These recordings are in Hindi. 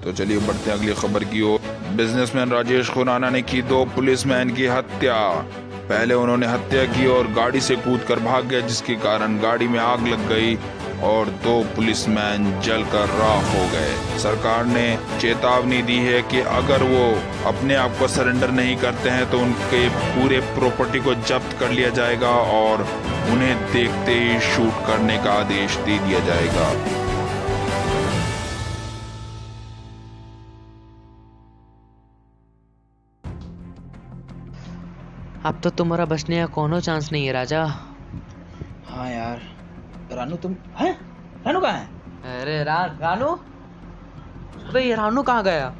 तो चलिए बढ़ते हैं अगली खबर की ओर। बिजनेसमैन राजेश खुराना ने की 2 पुलिसमैन की हत्या। पहले उन्होंने हत्या की और गाड़ी से कूदकर भाग गए, जिसके कारण गाड़ी में आग लग गई और 2 पुलिसमैन जलकर राख हो गए। सरकार ने चेतावनी दी है कि अगर वो अपने आप को सरेंडर नहीं करते हैं तो उनके पूरे प्रॉपर्टी को जब्त कर लिया जाएगा और उन्हें देखते ही शूट करने का आदेश दे दिया जाएगा। अब तो तुम्हारा बचने का कोनो चांस नहीं है राजा। हाँ यार, रानू तुम हैं? रानू कहाँ है? अरे रानू, अबे ये रानू कहाँ गया?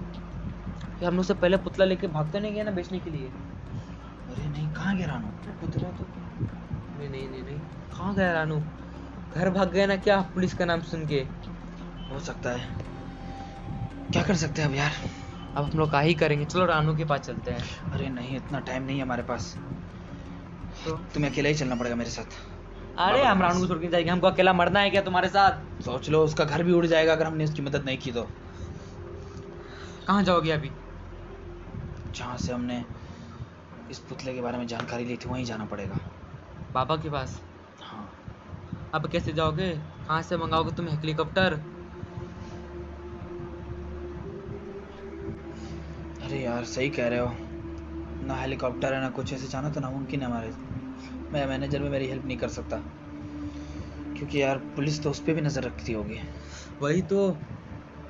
ये हम लोग से पहले पुतला लेके भागते नहीं गया ना बेचने के लिए? अरे नहीं, कहाँ गया रानू? पुतला तो नहीं, कहाँ गया रानू? घर भाग गया ना क्या पुलिस का नाम सुन के? हो सकता है, क्या कर सकते हैं अब यार। अब हम लोग क्या ही करेंगे, चलो रानू के पास चलते हैं। अरे नहीं, इतना टाइम नहीं है हमारे पास, तो तुम्हें अकेला ही चलना पड़ेगा मेरे साथ। अरे हम रानू को छोड़ के जाएंगे? हमको अकेला मरना है क्या तुम्हारे साथ? सोच लो, उसका घर भी उड़ जाएगा अगर हमने उसकी मदद नहीं की तो। कहाँ जाओगे अभी? जहाँ से हमने इस पुतले के बारे में जानकारी ली थी वहीं जाना पड़ेगा। बाबा के पास? हाँ। अब कैसे जाओगे? कहाँ से मंगाओगे तुम हेलीकॉप्टर? अरे यार सही कह रहे हो, ना हेलीकॉप्टर है ना कुछ, ऐसे जाना तो नामुमकिन है हमारे। मैं मैनेजर में मेरी हेल्प नहीं कर सकता क्योंकि यार पुलिस तो उस पर भी नज़र रखती होगी। वही तो,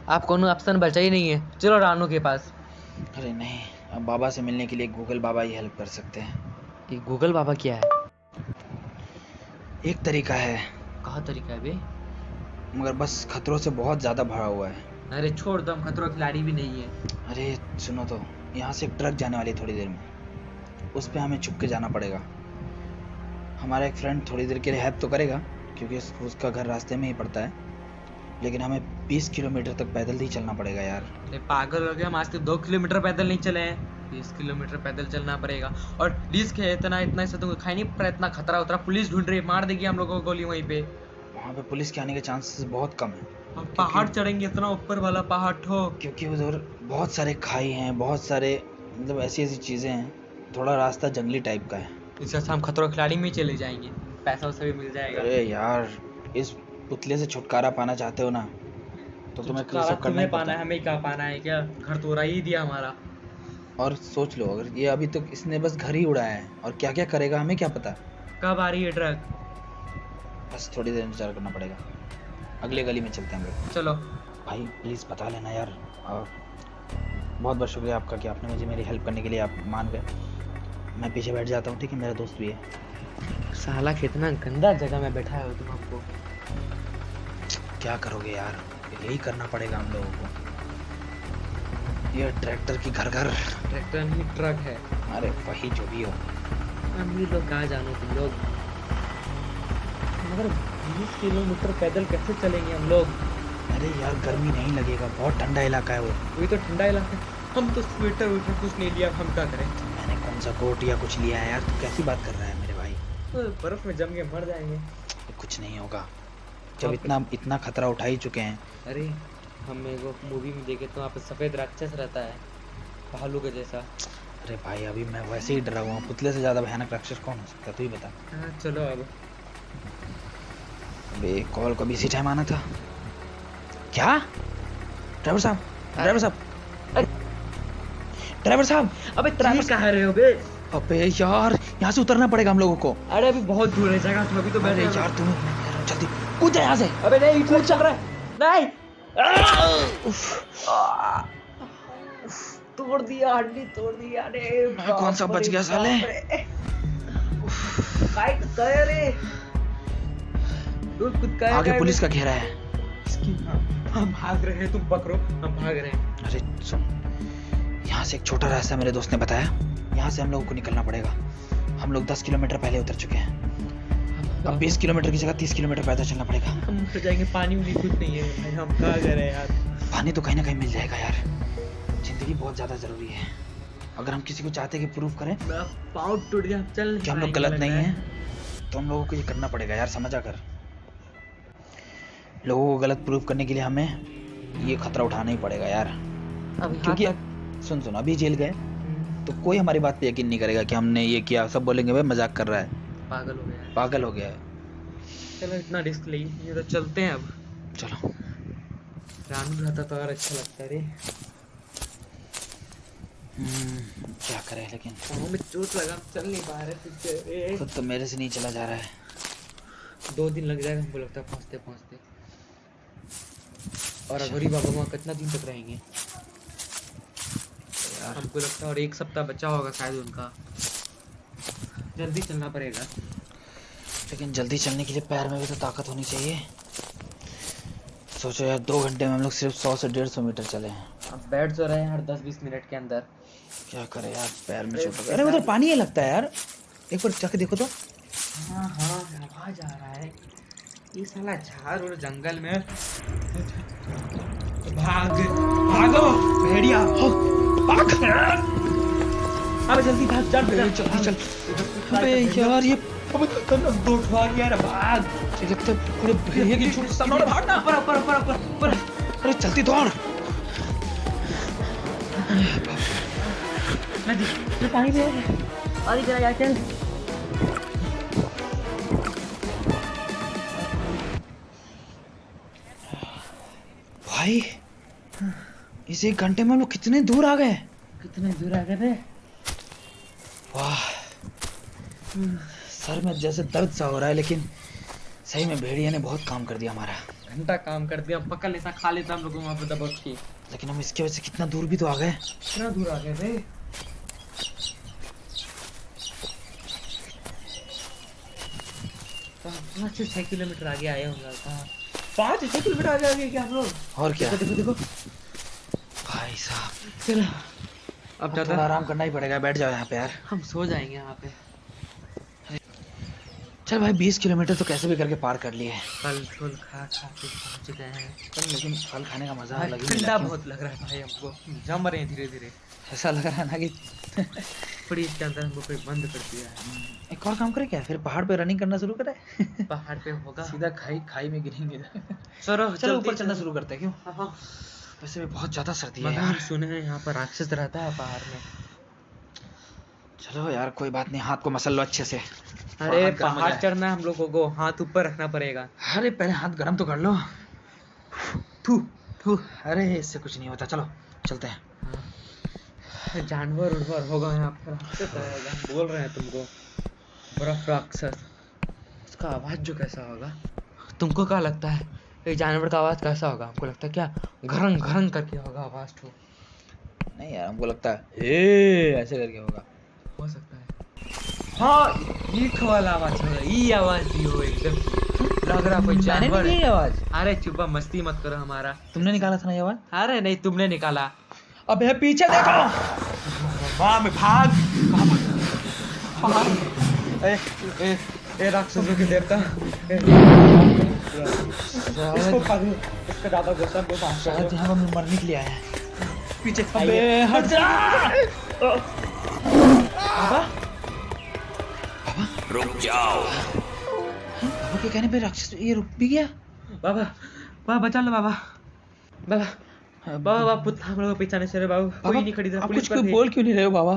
आप कोनो ऑप्शन बचा ही नहीं है, चलो रानू के पास। अरे नहीं, अब बाबा से मिलने के लिए गूगल बाबा ही हेल्प कर सकते हैं। ये गूगल बाबा क्या है? एक तरीका है, कहाँ तरीका है बे? मगर बस खतरों से बहुत ज़्यादा भरा हुआ है। अरे छोड़ दो, हम खतरों के खिलाड़ी भी नहीं है। अरे सुनो तो, यहाँ से एक ट्रक जाने वाली है थोड़ी देर में, उस पर हमें छुप के जाना पड़ेगा। हमारा एक फ्रेंड थोड़ी देर के लिए हेल्प तो करेगा क्योंकि उसका घर रास्ते में ही पड़ता है, लेकिन हमें 20 किलोमीटर तक पैदल ही चलना पड़ेगा यार। अरे पागल हो गया, हम आज तक 2 किलोमीटर पैदल नहीं चले हैं, 20 किलोमीटर पैदल चलना पड़ेगा। और रिस्क है इतना से तुमको खाई नहीं पड़ा, इतना खतरा उतरा, पुलिस ढूंढ रही है, मार देगी हम लोगों को गोली वहीं पे। वहाँ पे पुलिस के आने के चांसेस बहुत कम है। हम पहाड़ चढ़ेंगे, इतना ऊपर वाला पहाड़ ठो, क्योंकि उधर बहुत सारे खाई हैं, बहुत सारे मतलब ऐसी चीज़ें हैं, थोड़ा रास्ता जंगली टाइप का है। इससे अच्छा हम खतरों के खिलाड़ी में ही चले जाएंगे, पैसा वैसा भी मिल जाएगा। अरे यार, इस पुतले से छुटकारा पाना चाहते हो ना तो तुम्हें ये सब करना ही पाना है, हमें क्या पाना है क्या? घर तो उड़ा ही दिया हमारा। और सोच लो, अगर ये अभी तक इसने बस घर ही उड़ाया है और क्या क्या करेगा हमें क्या पता। कब आ रही है ट्रक? बस थोड़ी देर इंतजार करना पड़ेगा, अगले गली में चलते हैं हम लोग। चलो भाई प्लीज़ बता लेना यार, और बहुत बहुत शुक्रिया आपका कि आपने मुझे मेरी हेल्प करने के लिए आप मान गए। मैं पीछे बैठ जाता हूँ, ठीक है? मेरा दोस्त भी है। साला कितना गंदा जगह में बैठा है तुम। हमको क्या करोगे यार, यही करना पड़ेगा हम लोगों को। ये ट्रैक्टर की घर ट्रैक्टर नहीं ट्रक है। अरे वही जो भी हो। हम ये लोग कहाँ जानो तुम लोग, मगर 20 किलोमीटर पैदल कैसे चलेंगे हम लोग? अरे यार गर्मी नहीं लगेगा, बहुत ठंडा इलाका है वो। वही तो ठंडा इलाका है, हम तो स्वेटर वेटर कुछ नहीं लिया, हम क्या करें? मैंने कौन सा कोट या कुछ लिया है यार, तू कैसी बात कर रहा है मेरे भाई? बर्फ में जम के मर जाएंगे। कुछ नहीं होगा, जब इतना खतरा उठा ही चुके हैं। अरे हम एगो मूवी में देखे तो वहाँ पे सफेद राक्षस रहता है, भालू के जैसा। अरे भाई अभी मैं वैसे ही डरा हुआ हूँ, पुतले से ज़्यादा भयानक राक्षस कौन हो सकता है, तू ही बता। हाँ चलो अब। अबे कॉल को भी इसी टाइम आना था क्या? ड्राइवर साहब, ड्राइवर साहब, ड्राइवर साहब, अबे ड्राइवर कहाँ रहे हो बे? अबे यार यहाँ से उतरना पड़ेगा हम लोगों को। अरे अभी बहुत दूर है जगह, तो अभी तो अरे यार तुम जल्दी कूद जा यहाँ से। अबे नहीं, कूद चल रहा है, नहीं तोड़ दिया, हड्डी तोड़ दिया। अरे मैं कौन सा बच गया साले। आगे पुलिस का घेरा है। हम भाग रहे हैं, तुम पकड़ो, हम भाग रहे हैं। अरे सुन, यहाँ से एक छोटा रास्ता मेरे दोस्त ने बताया, यहाँ से हम लोगों को निकलना पड़ेगा। हम लोग 10 किलोमीटर पहले उतर चुके हैं, अब 20 किलोमीटर की जगह 30 किलोमीटर पैदल चलना पड़ेगा। हम उतर जाएंगे, पानी भी कुछ नहीं है भाई, हम कहाँ गए रहे यार? पानी तो कहीं ना कहीं मिल जाएगा यार, जिंदगी बहुत ज्यादा जरूरी है। अगर हम किसी को चाहते कि प्रूव करें पाँव टूट गया, चल कि हम लोग गलत नहीं है, तो हम लोगों को ये करना पड़ेगा यार, समझ आकर। लोगों को गलत प्रूव करने के लिए हमें ये खतरा उठाना ही पड़ेगा यार, अब यहाँ क्योंकि तक सुन सुन अभी जेल गए तो कोई हमारी बात पे यकीन नहीं करेगा कि हमने ये किया। सब बोलेंगे भाई मजाक कर रहा है, पागल हो गया है। पागल हो गया है। चलो इतना रिस्क ली, ये तो चलते हैं अब। चलो रानू रहता तो और अच्छा लगता रे। क्या करें, लेकिन पाँव में चोट लगा, चल नहीं पा रहे ठीक से। खुद तो मेरे से नहीं चला जा रहा है। 2 दिन लग जाएगा हमको लगता है पहुँचते पहुँचते। और अघोरी बाबा वहाँ कितना दिन तक रहेंगे यार हमको लगता है, और 1 सप्ताह बचा होगा शायद उनका। जल्दी चलना पड़ेगा। लेकिन जल्दी चलने के लिए पैर में भी तो ताकत होनी चाहिए। सोचो यार 2 घंटे में हम लोग सिर्फ 100 से 150 मीटर चले हैं। अब बैठ तो रहे हैं हर 10-20 मिनट के अंदर। क्या करें यार, पैर में चोट लगा। अरे उधर पानी है लगता है यार, एक बार जाके देखो तो। हाँ हाँ आवाज आ रहा है। ये साला झाड़ और जंगल में भाग भागो भेड़िया भाग। अबे जल्दी भाग, चल जल्दी चल। अबे यार ये दो ठा गया रे, भाग। ये लगता है पूरे भेड़िए की चोट सामने भागना। पर अरे जल्दी दौड़। नदी पानी में अरे जरा यार चल। भाई इस 1 घंटे में हम लोग कितने दूर आ गए। कितने दूर आ गए थे। वाह, सर में जैसे दर्द सा हो रहा है, लेकिन सही में भेड़िया ने बहुत काम कर दिया हमारा। घंटा काम कर दिया, पकड़ लेता खा लेता हम लोग वहाँ पे दबोच के। लेकिन हम इसकी वजह से कितना दूर भी तो आ गए। कितना दूर आ गए थे। 5 से 6 किलोमीटर आगे आए होंगे। 5 से 6 किलोमीटर आगे आ गए क्या हम लोग। और क्या, देखो देखो भाई साहब चलो अब अब ज्यादा थोड़ा आराम करना ही पड़ेगा। बैठ जाओ यहाँ पे यार। हम सो जाएंगे यहाँ पे। चल भाई 20 किलोमीटर तो कैसे भी करके पार कर लिए। फल फूल खा खा के पहुँच गए हैं। लेकिन फल खाने का मजा भाई, अलग ही ठंडा मिला। क्यों? बहुत लग रहा है भाई हमको। जम रहे हैं धीरे धीरे। ऐसा लग रहा है ना कि फ्रिज के अंदर हमको कोई बंद कर दिया है। एक और काम करें क्या, फिर पहाड़ पे रनिंग करना शुरू करें। पहाड़ पे होगा सीधा खाई में गिरेंगे। चलो चलो ऊपर चलना शुरू करते हैं। क्यों, हाँ। वैसे भी बहुत ज्यादा सर्दी है मगर यार। हम सुने हैं यहाँ पर राक्षस रहता है पहाड़ में। चलो यार कोई बात नहीं, हाथ को मसल लो अच्छे से। अरे हाथ गर्म हो पहाड़ जाए। चढ़ना है हम लोगों को, हाथ ऊपर रखना पड़ेगा। अरे पहले हाथ गर्म तो कर लो। थू थू। अरे इससे कुछ नहीं होता, चलो चलते हैं। जानवर उड़वर होगा यहाँ पर, राक्षस रहेगा। हम बोल रहे हैं तुमको, बर्फ राक्षस। उसका आवाज जो कैसा होगा, तुमको क्या लगता है ये जानवर का आवाज कैसा होगा। हमको लगता है क्या घरंग घरंग करके होगा आवाज। तो नहीं यार, हमको लगता है ए ऐसे करके होगा। हो सकता है। हाँ ईख वाला आवाज होगा, ये आवाज भी हो एकदम लग रहा कोई जानवर है। आवाज अरे चुप, मस्ती मत करो हमारा। तुमने निकाला था ना ये आवाज। अरे नहीं तुमने निकाला। अबे पीछे देखो। वहाँ में भाग। ए ए ए राक्षसों के देवता। इसको भागो, इसका दादा गुस्सा को मार। शायद यहाँ पर मरने के लिए आया है। पीछे अबे हट जा। बाबा रुक जाओ। बाबा के कहने पे राक्षस ये रुक भी गया। बाबा बाबा बचा लो बाबा। बाबा बाबा बाबा पुत हम लोग पीछे से बाबू कोई नहीं खरीद रहा। आप पुलिस कुछ पर कोई थे। बोल क्यों नहीं रहे हो बाबा।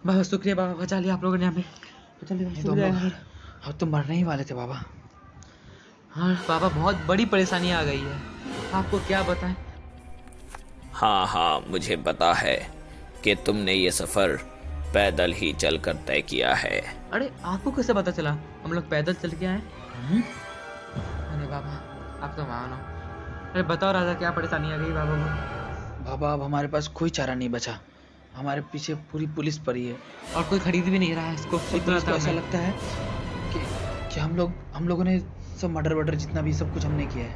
बाबा शुक्रिया बाबा, बचा लिया आप लोगों ने हमें। बचा लिया, शुक्रिया यार। अब तो मरने ही वाले थे बाबा। हाँ बाबा बहुत बड़ी परेशानी आ गई है, आपको क्या बताएं। हाँ हाँ मुझे पता है कि तुमने ये सफर पैदल ही चलकर तय किया है। अरे आपको कैसे पता चला हम लोग पैदल चल के आए। अरे बाबा आप तो मानो। अरे बताओ राजा क्या परेशानी आ गई बाबा को। बाबा अब हमारे पास कोई चारा नहीं बचा। हमारे पीछे पूरी पुलिस पड़ी है और कोई खरीद भी नहीं रहा है इसको। और पुलिस को ऐसा लगता है कि हम लोगों ने सब मर्डर वर्डर जितना भी सब कुछ हमने किया है।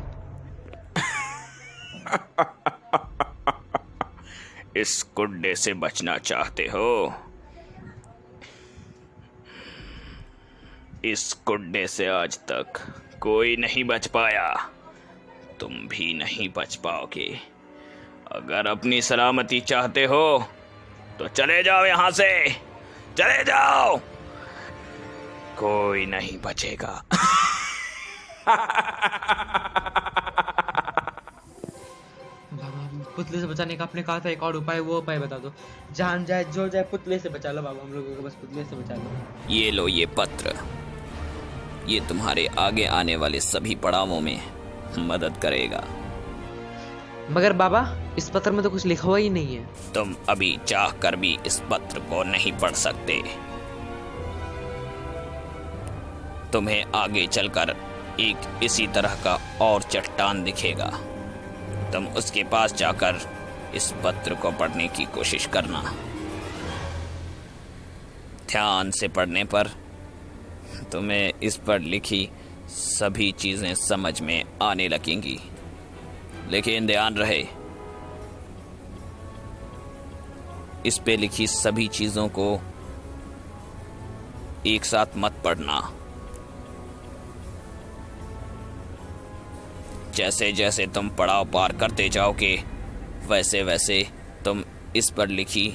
इस गुड्डे से बचना चाहते हो। इस गुड्डे से आज तक कोई नहीं बच पाया, तुम भी नहीं बच पाओगे। अगर अपनी सलामती चाहते हो तो चले जाओ यहाँ से, चले जाओ, कोई नहीं बचेगा। पुतले से बचाने का आपने कहा था एक और उपाय, वो उपाय बता दो। जान जाए जो जाए, पुतले से बचा लो बाबा, हम लोगों को बस पुतले से बचा लो। ये लो ये पत्र, ये तुम्हारे आगे आने वाले सभी पड़ावों में मदद करेगा। मगर बाबा इस पत्र में तो कुछ लिखा हुआ ही नहीं है। तुम अभी चाह कर भी इस पत्र को नहीं पढ़ सकते। तुम्हें आगे चलकर एक इसी तरह का और चट्टान दिखेगा। तुम उसके पास जाकर इस पत्र को पढ़ने की कोशिश करना। ध्यान से पढ़ने पर तुम्हें इस पर लिखी सभी चीजें समझ में आने लगेंगी। लेकिन ध्यान रहे, इस पे लिखी सभी चीजों को एक साथ मत पढ़ना। जैसे जैसे तुम पड़ाव पार करते जाओगे वैसे वैसे तुम इस पर लिखी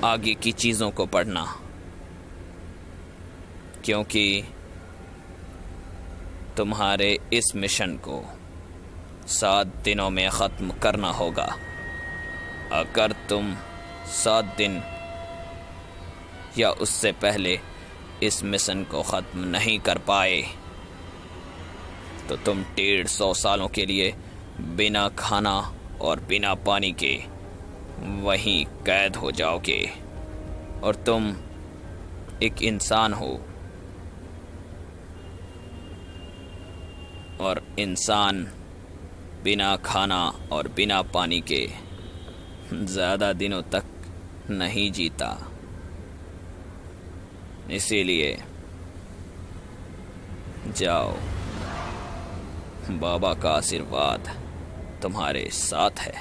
आगे की चीजों को पढ़ना, क्योंकि तुम्हारे इस मिशन को 7 दिनों में ख़त्म करना होगा। अगर तुम 7 दिन या उससे पहले इस मिशन को ख़त्म नहीं कर पाए तो तुम 150 सालों के लिए बिना खाना और बिना पानी के वहीं कैद हो जाओगे। और तुम एक इंसान हो, और इंसान बिना खाना और बिना पानी के ज़्यादा दिनों तक नहीं जीता। इसीलिए जाओ, बाबा का आशीर्वाद तुम्हारे साथ है।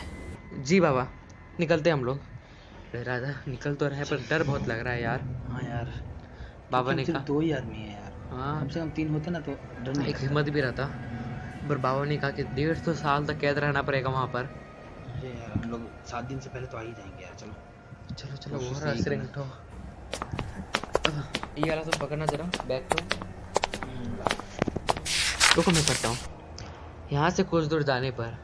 जी बाबा, निकलते हम लोग। अरे राजा निकल तो रहे पर डर बहुत लग रहा है यार। हाँ यार, बाबा ने सिर्फ कहा 2 ही आदमी है यार, हाँ, कम से कम 3 होते ना तो डर नहीं एक लगता। हिम्मत भी रहता। पर बाबा ने कहा कि 150 साल तक कैद रहना पड़ेगा वहाँ पर। अरे यार हम लोग 7 दिन से पहले तो आ ही जाएंगे यार। चलो चलो चलो, कोशिश वो रहा यही सिरिंज करना। उठो। ये वाला तुम पकड़ना जरा बैग को। रुको मैं करता हूँ। यहाँ से कुछ दूर जाने पर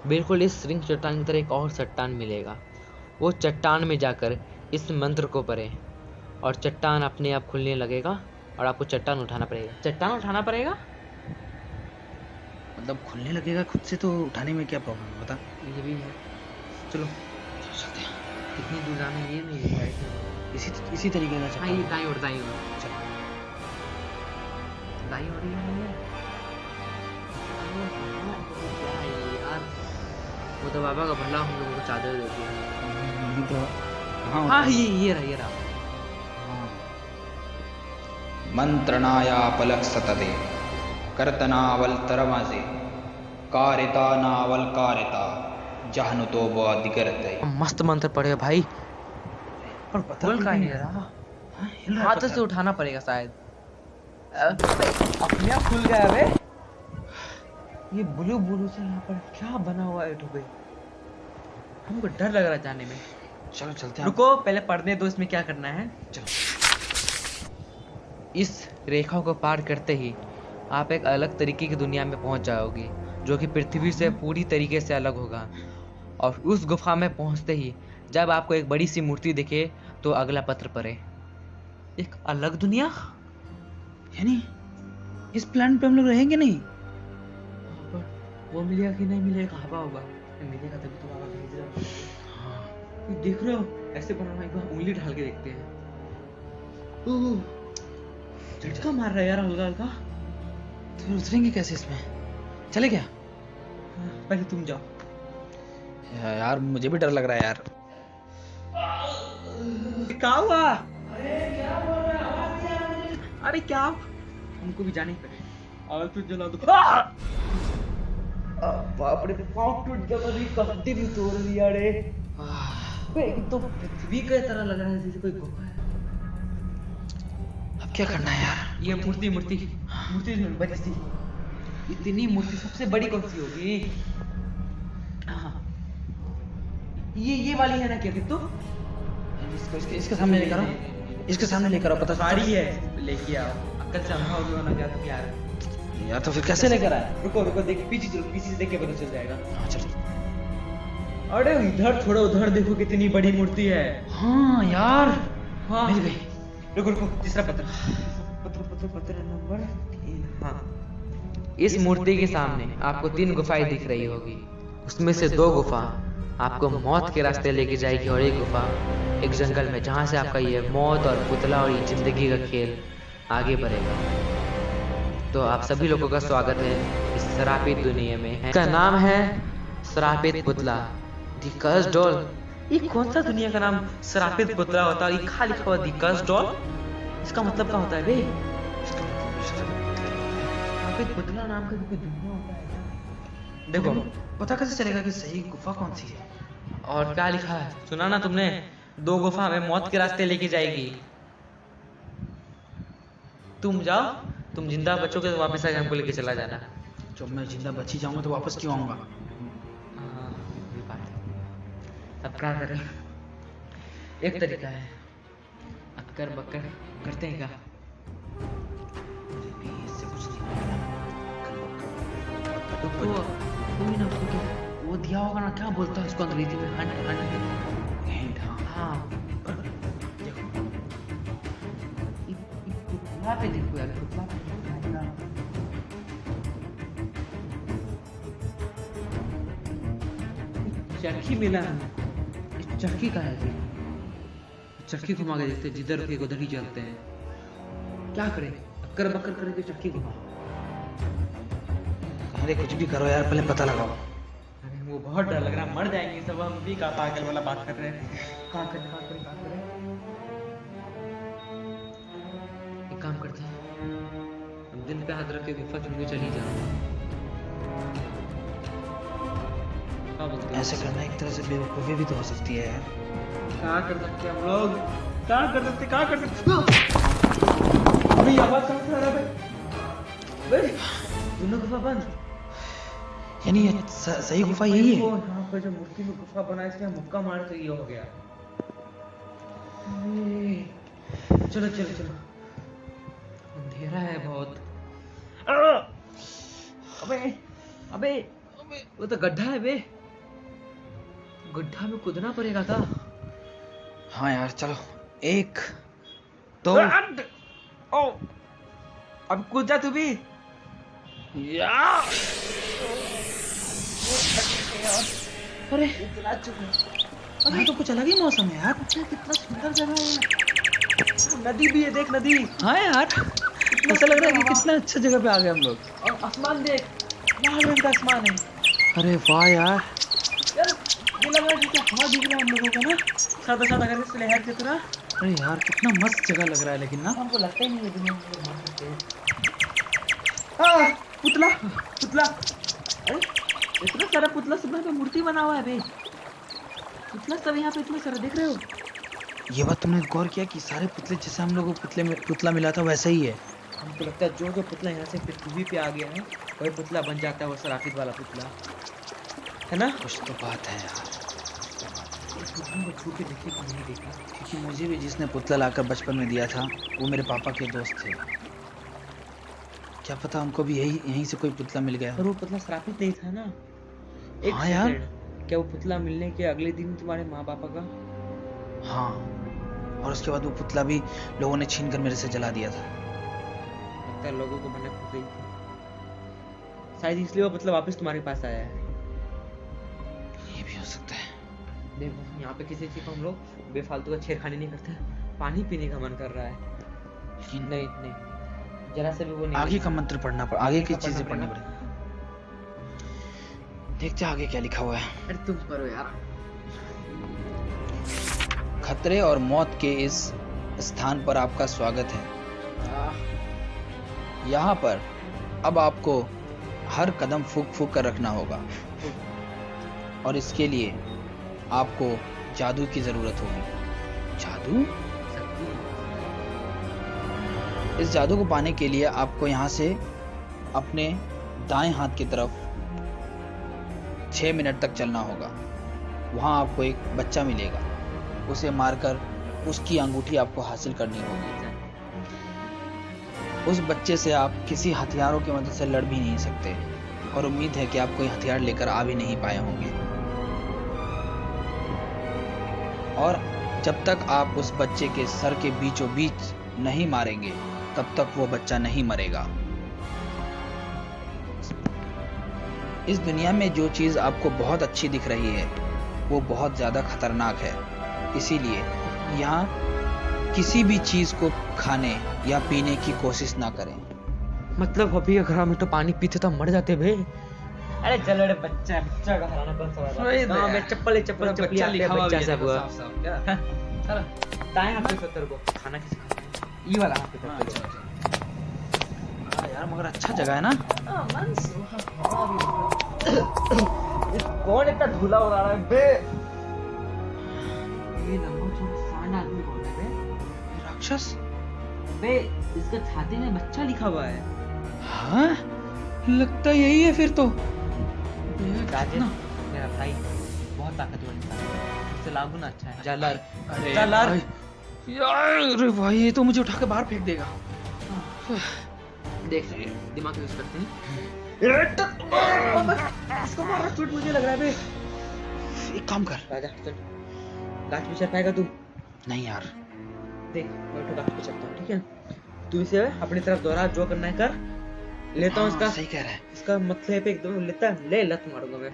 बिल्कुल इस रिंग चट्टान की तरह एक और चट्टान मिलेगा। वो चट्टान में जाकर इस मंत्र को पढ़ें और चट्टान अपने आप खुलने लगेगा और आपको चट्टान उठाना पड़ेगा। चट्टान उठाना पड़ेगा, मतलब खुलने लगेगा खुद से, तो उठाने में क्या प्रॉब्लम है बता। ये भी है। चलो चलते हैं। कितनी दूर जाना है ये नहीं है। इसी तरीके का हाँ ये चट्टान। दाई और दाई और चलो। दाई और ये क्या है यार। वो तो बाबा का भला हम लोगों को चादर देती है। नहीं तो हाँ हाँ ये रहा। मंत्रणाया पलक सतते कर्तनावल तरमाजे कारिता नावल कारिता जहनु तो दिगरते। मस्त मंत्र पढ़े भाई, पर पता बोल का नहीं रहा। हाथ से उठाना पड़ेगा शायद। अपने आप खुल गया बे। ये ब्लू ब्लू से यहाँ पर क्या बना हुआ है टोपे। हमको डर लग रहा है जाने में। चलो चलते हैं। रुको पहले पढ़ने दो इसमें क्या करना है। चलो। इस रेखा को पार करते ही आप एक अलग तरीके की दुनिया में पहुंच जाओगे, जो कि पृथ्वी से पूरी तरीके से अलग होगा। और उस गुफा में पहुंचते ही जब आपको एक बड़ी सी मूर्ति दिखे तो अगला पत्र पढ़े। एक अलग दुनिया, यानी इस प्लान पे हम लोग रहेंगे नहीं। वो मिलेगा कि नहीं मिलेगा, हवा होगा। मिलेगा तभी तो बाबा भेज रहा है। ये देख रहे हो ऐसे बना हुआ, एक बार उंगली ढाल के देखते हैं। ओह, झटका मार रहा है यार हल्का हल्का। तो उतरेंगे कैसे इसमें? चले क्या? पहले तुम जाओ। यार मुझे भी डर लग रहा है यार। क्या हुआ? अरे क्या? हमको भी जाने पड़े। और तू जला दो। बाप रे, पाँव टूट गया, मेरी कफ्ती भी तोड़ दिया रे। तो पृथ्वी की तरह लग रहा है जैसे कोई गुफा है। अब क्या करना है यार? ये मूर्ति बड़ी सी, इतनी मूर्ति सबसे बड़ी कौन सी होगी? हाँ, ये वाली है ना क्या तो? इसके सामने लेकर आओ। इसके सामने लेकर आओ। पता साड़ी है, लेके आओ। अक्कल से अंधा हो ना गया तो यार। यार तो फिर कैसे लेकर आए? रुको देख, पीछे चलो, पीछे से देख के पता चल जाएगा। हाँ चलो। अरे इधर छोड़ो, उधर देखो कितनी बड़ी मूर्ति है। हाँ यार, हाँ मिल गई। रुको रुको, तीसरा पत्थर, पत्थर पत्थर पत्थर नंबर 3। हाँ, इस मूर्ति के सामने आपको 3 गुफाएं दिख रही होगी। उसमें से 2 गुफा आपको मौत के रास्ते लेके जाएगी और एक गुफा एक जंगल में, जहाँ से आपका ये मौत और पुतला और ये जिंदगी का खेल आगे बढ़ेगा। तो आप सभी लोगों का स्वागत है इस श्रापित दुनिया में। इसका नाम है श्रापित पुतला, दी कर्स्ड डॉल। ये कौन सा दुनिया का नाम श्रापित पुतला होता है? ये खाली लिखा हुआ दी कर्स्ड डॉल, इसका मतलब क्या होता है बे? श्रापित पुतला नाम का कोई दुनिया होता है? देखो, पता कैसे चलेगा कि सही गुफा कौन सी है? और क्या लिखा है सुना ना तुमने? 2 गुफा हमें मौत के रास्ते लेके जाएगी। तुम जाओ, तुम जिंदा बचोगे तो वापस आके हमको लेके चला जाना। जब मैं जिंदा बची जाऊंगा तो वापस क्यों आऊंगा? हाँ, ये बात है। अब क्या करें? एक तरीका है, अक्कर बक्कर करते हैं क्या? इससे कुछ नहीं होगा। तो कोई ना कोई वो दिया होगा ना, क्या बोलता है उसको अंग्रेजी में? हंट हंट हिंट, हाँ। हाँ, देखो पुतला पे देखो यार, पुतला पे चरखी मिला है। इस चरखी का है? चरखी घुमा के देखते हैं, जिधर रुके उधर ही चलते हैं। क्या करें? अक्कर बक्कर करके चरखी घुमा। अरे कुछ भी करो यार, पहले पता लगाओ। अरे वो बहुत डर लग रहा है, मर जाएंगे सब। हम भी का पागल वाला बात कर रहे हैं। क्या करें? एक काम करते हैं, हम दिल पे हाथ रख के गुफा चुन के चली जाओ। क्या बोलते हो? ऐसे करना एक तरह से बेवकूफ़ी भी तो हो सकती है यार। क्या कर सकते हैं हम लोग? क्या कर सकते? अभी आवाज कहाँ से आ रहा है बे? दोनों गुफा बंद। यानी ये सही गुफा यही है? यहाँ पर जो मूर्ति में गुफा बना है, इसमें मुक्का मार तो ये हो गया। चलो चलो चलो, अंधेरा है बहुत। अबे अबे वो तो गड्ढा है बे, गड्ढा में कूदना पड़ेगा था। हाँ यार चलो, 1 2 ओ, अब कूद जा तू भी। अरे अरे तो कुछ अलग ही मौसम है यार। कितना सुंदर जगह है, नदी भी है, देख नदी। हाँ यार, ऐसा लग रहा है कि कितना अच्छा जगह पे आ गए हम लोग। और आसमान देख, लाल रंग का आसमान है अरे वाह यार, यार। ये लग रहा है जैसे हवा दिख रहा है हम लोगों को ना, सादा सादा करके से लहर की तरह। अरे यार कितना मस्त जगह लग रहा है, लेकिन ना हमको लगता ही नहीं है दुनिया में लोग मार सकते हैं। पुतला पुतला, अरे इतना सारा पुतला सब यहाँ पे मूर्ति बना हुआ है बे। पुतला सब यहाँ पे इतना सारा देख रहे हो? ये बात तुमने गौर किया कि सारे पुतले जैसे हम लोगों को पुतला मिला था वैसा ही है। हमको लगता है जो जो पुतला यहाँ से पृथ्वी पे आ गया है वही पुतला बन जाता है, वो श्रापित वाला पुतला है ना? कुछ तो बात है यार, इस पुतले को छू के देखे कि नहीं देखा? क्योंकि मुझे भी जिसने पुतला लाकर बचपन में दिया था वो मेरे पापा के दोस्त थे। क्या पता हमको भी यहीं से कोई पुतला मिल गया। पर वो पुतला श्रापित नहीं था ना? एक हाँ यार। सेकंड, क्या वो पुतला मिलने के अगले दिन तुम्हारे माँ पापा का? हाँ, और उसके बाद वो पुतला भी लोगों ने छीन कर मेरे से जला दिया था। लगता है लोगों को भनक हो गई थी शायद, इसलिए वो पुतला वापस तुम्हारे पास आया है। ये भी हो सकता है। देखो यहाँ पे किसी चीज को हम लोग बेफालतू का छेड़खानी नहीं करते। पानी पीने का मन कर रहा है, लेकिन नहीं नहीं, जरा से भी वो नहीं। आगे का मंत्र पढ़ना पड़, आगे की का चीजें पढ़ना पढ़नी पड़ेगी। देखते हैं आगे क्या लिखा हुआ है। अरे तुम करो यार। खतरे और मौत के इस स्थान पर आपका स्वागत है। यहाँ पर अब आपको हर कदम फूंक फूंक कर रखना होगा, और इसके लिए आपको जादू की जरूरत होगी। जादू? इस जादू को पाने के लिए आपको यहाँ से अपने दाएं हाथ की तरफ 6 मिनट तक चलना होगा। वहाँ आपको एक बच्चा मिलेगा, उसे मारकर उसकी अंगूठी आपको हासिल करनी होगी। उस बच्चे से आप किसी हथियारों की मदद से लड़ भी नहीं सकते, और उम्मीद है कि आप कोई हथियार लेकर आ भी नहीं पाए होंगे। और जब तक आप उस बच्चे के सर के बीचों बीच नहीं मारेंगे तब तक वो बच्चा नहीं मरेगा। इस दुनिया में जो चीज़ आपको बहुत अच्छी दिख रही है वो बहुत ज़्यादा खतरनाक है, इसीलिए यहाँ किसी भी चीज़ को खाने या पीने की कोशिश ना करें। मतलब अभी अगर हम तो पानी पीते तो हम मर जाते बे। अरे चल अरे बच्चा बच्चा का हराना कौन सा वाला? हां मैं चप्पल बच्चा लिखा हुआ बच्चा भी है सब हुआ। साफ साफ क्या। चलो दाएं हाथ पे 70 को खाना किसे खाता है? ये वाला हाथ पे 70 को। हाँ यार मगर अच्छा जगह है ना। मन कौन इतना धूला उड़ा रहा है बे? ये लंबा चौड़ा सांड आदमी कौन है बे? राक्षस। बे इसके छाती में बच्चा लिखा हुआ है। हाँ लगता यही है फिर तो। राजेश मेरा भाई बहुत ताकतवर इंसान है, इससे लागू ना अच्छा है। जालर अरे जालर यार अरे भाई ये तो मुझे उठा के बाहर फेंक देगा। देख दिमाग यूज करते हैं। इसको मारो चोट मुझे लग रहा है बे। एक काम कर। राजा चल गाछ पे चढ़ पाएगा तू? नहीं यार देख मैं तो गाछ पे चढ़ता हूँ ठीक है, तू इसे अपनी तरफ दोहरा, जो करना है कर। लेता हूँ इसका सही कह रहा है। इसका मतलब पे एकदम लेता है, ले लत मारूंगा मैं।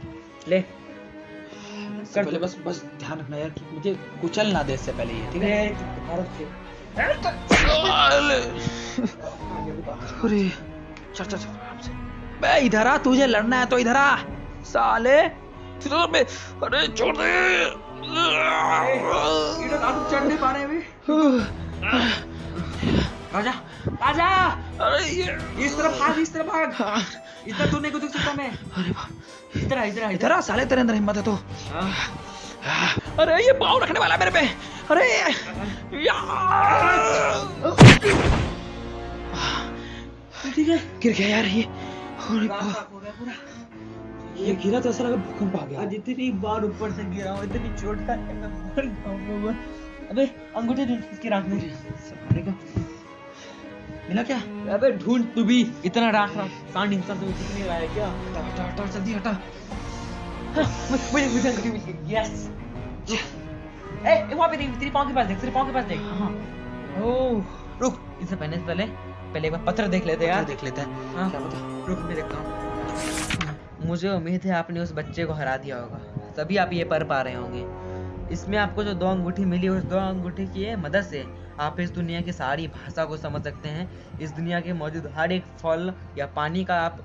ले कर पहले बस बस ध्यान रखना यार कि मुझे कुचल ना दे इससे पहले ये ठीक है। अरे चल चल चल बे इधर आ, तुझे लड़ना है तो इधर आ साले। अरे छोड़ दे। चढ़ नहीं पा रहे अभी। राजा राजा अरे ये इस तरफ भाग, इस तरफ भाग। इधर तू नहीं कूद सकता मैं। अरे बाप इधर आ इधर आ इधर आ साले, तेरे अंदर हिम्मत है तो। हाँ। अरे ये पाँव रखने वाला है मेरे पे। अरे ठीक है गिर गया यार ये। अरे बाप। हो गया पूरा। ये गिरा तो ऐसा लगा भूकंप आ गया। आज इतनी बार ऊपर से गिरा हूँ, इतनी चोट का है, मैं मर जाऊंगा। अबे अंगूठे ढूंढ इसकी राख में। मिला क्या? अबे ढूंढ तू भी, इतना राख रहा सांड इंसान तो दिख नहीं रहा है क्या? हटा हटा हटा जल्दी हटा। मुझे अंगूठी मिल गई। यस ए वहां पे देख, तेरी पाँव के पास देख, तेरे पाँव के पास देख। हाँ ओह रुक, इसे पहनने से पहले एक बार पत्थर देख लेते हैं यार। देख लेते हैं। हाँ क्या पता। रुक मैं देखता हूँ। मुझे उम्मीद है आपने उस बच्चे को हरा दिया होगा, तभी आप ये पढ़ पा रहे होंगे। इसमें आपको जो 2 अंगूठी मिली, उस 2 अंगूठी की मदद से आप इस दुनिया की सारी भाषा को समझ सकते हैं। इस दुनिया के मौजूद हर एक फल या पानी का आप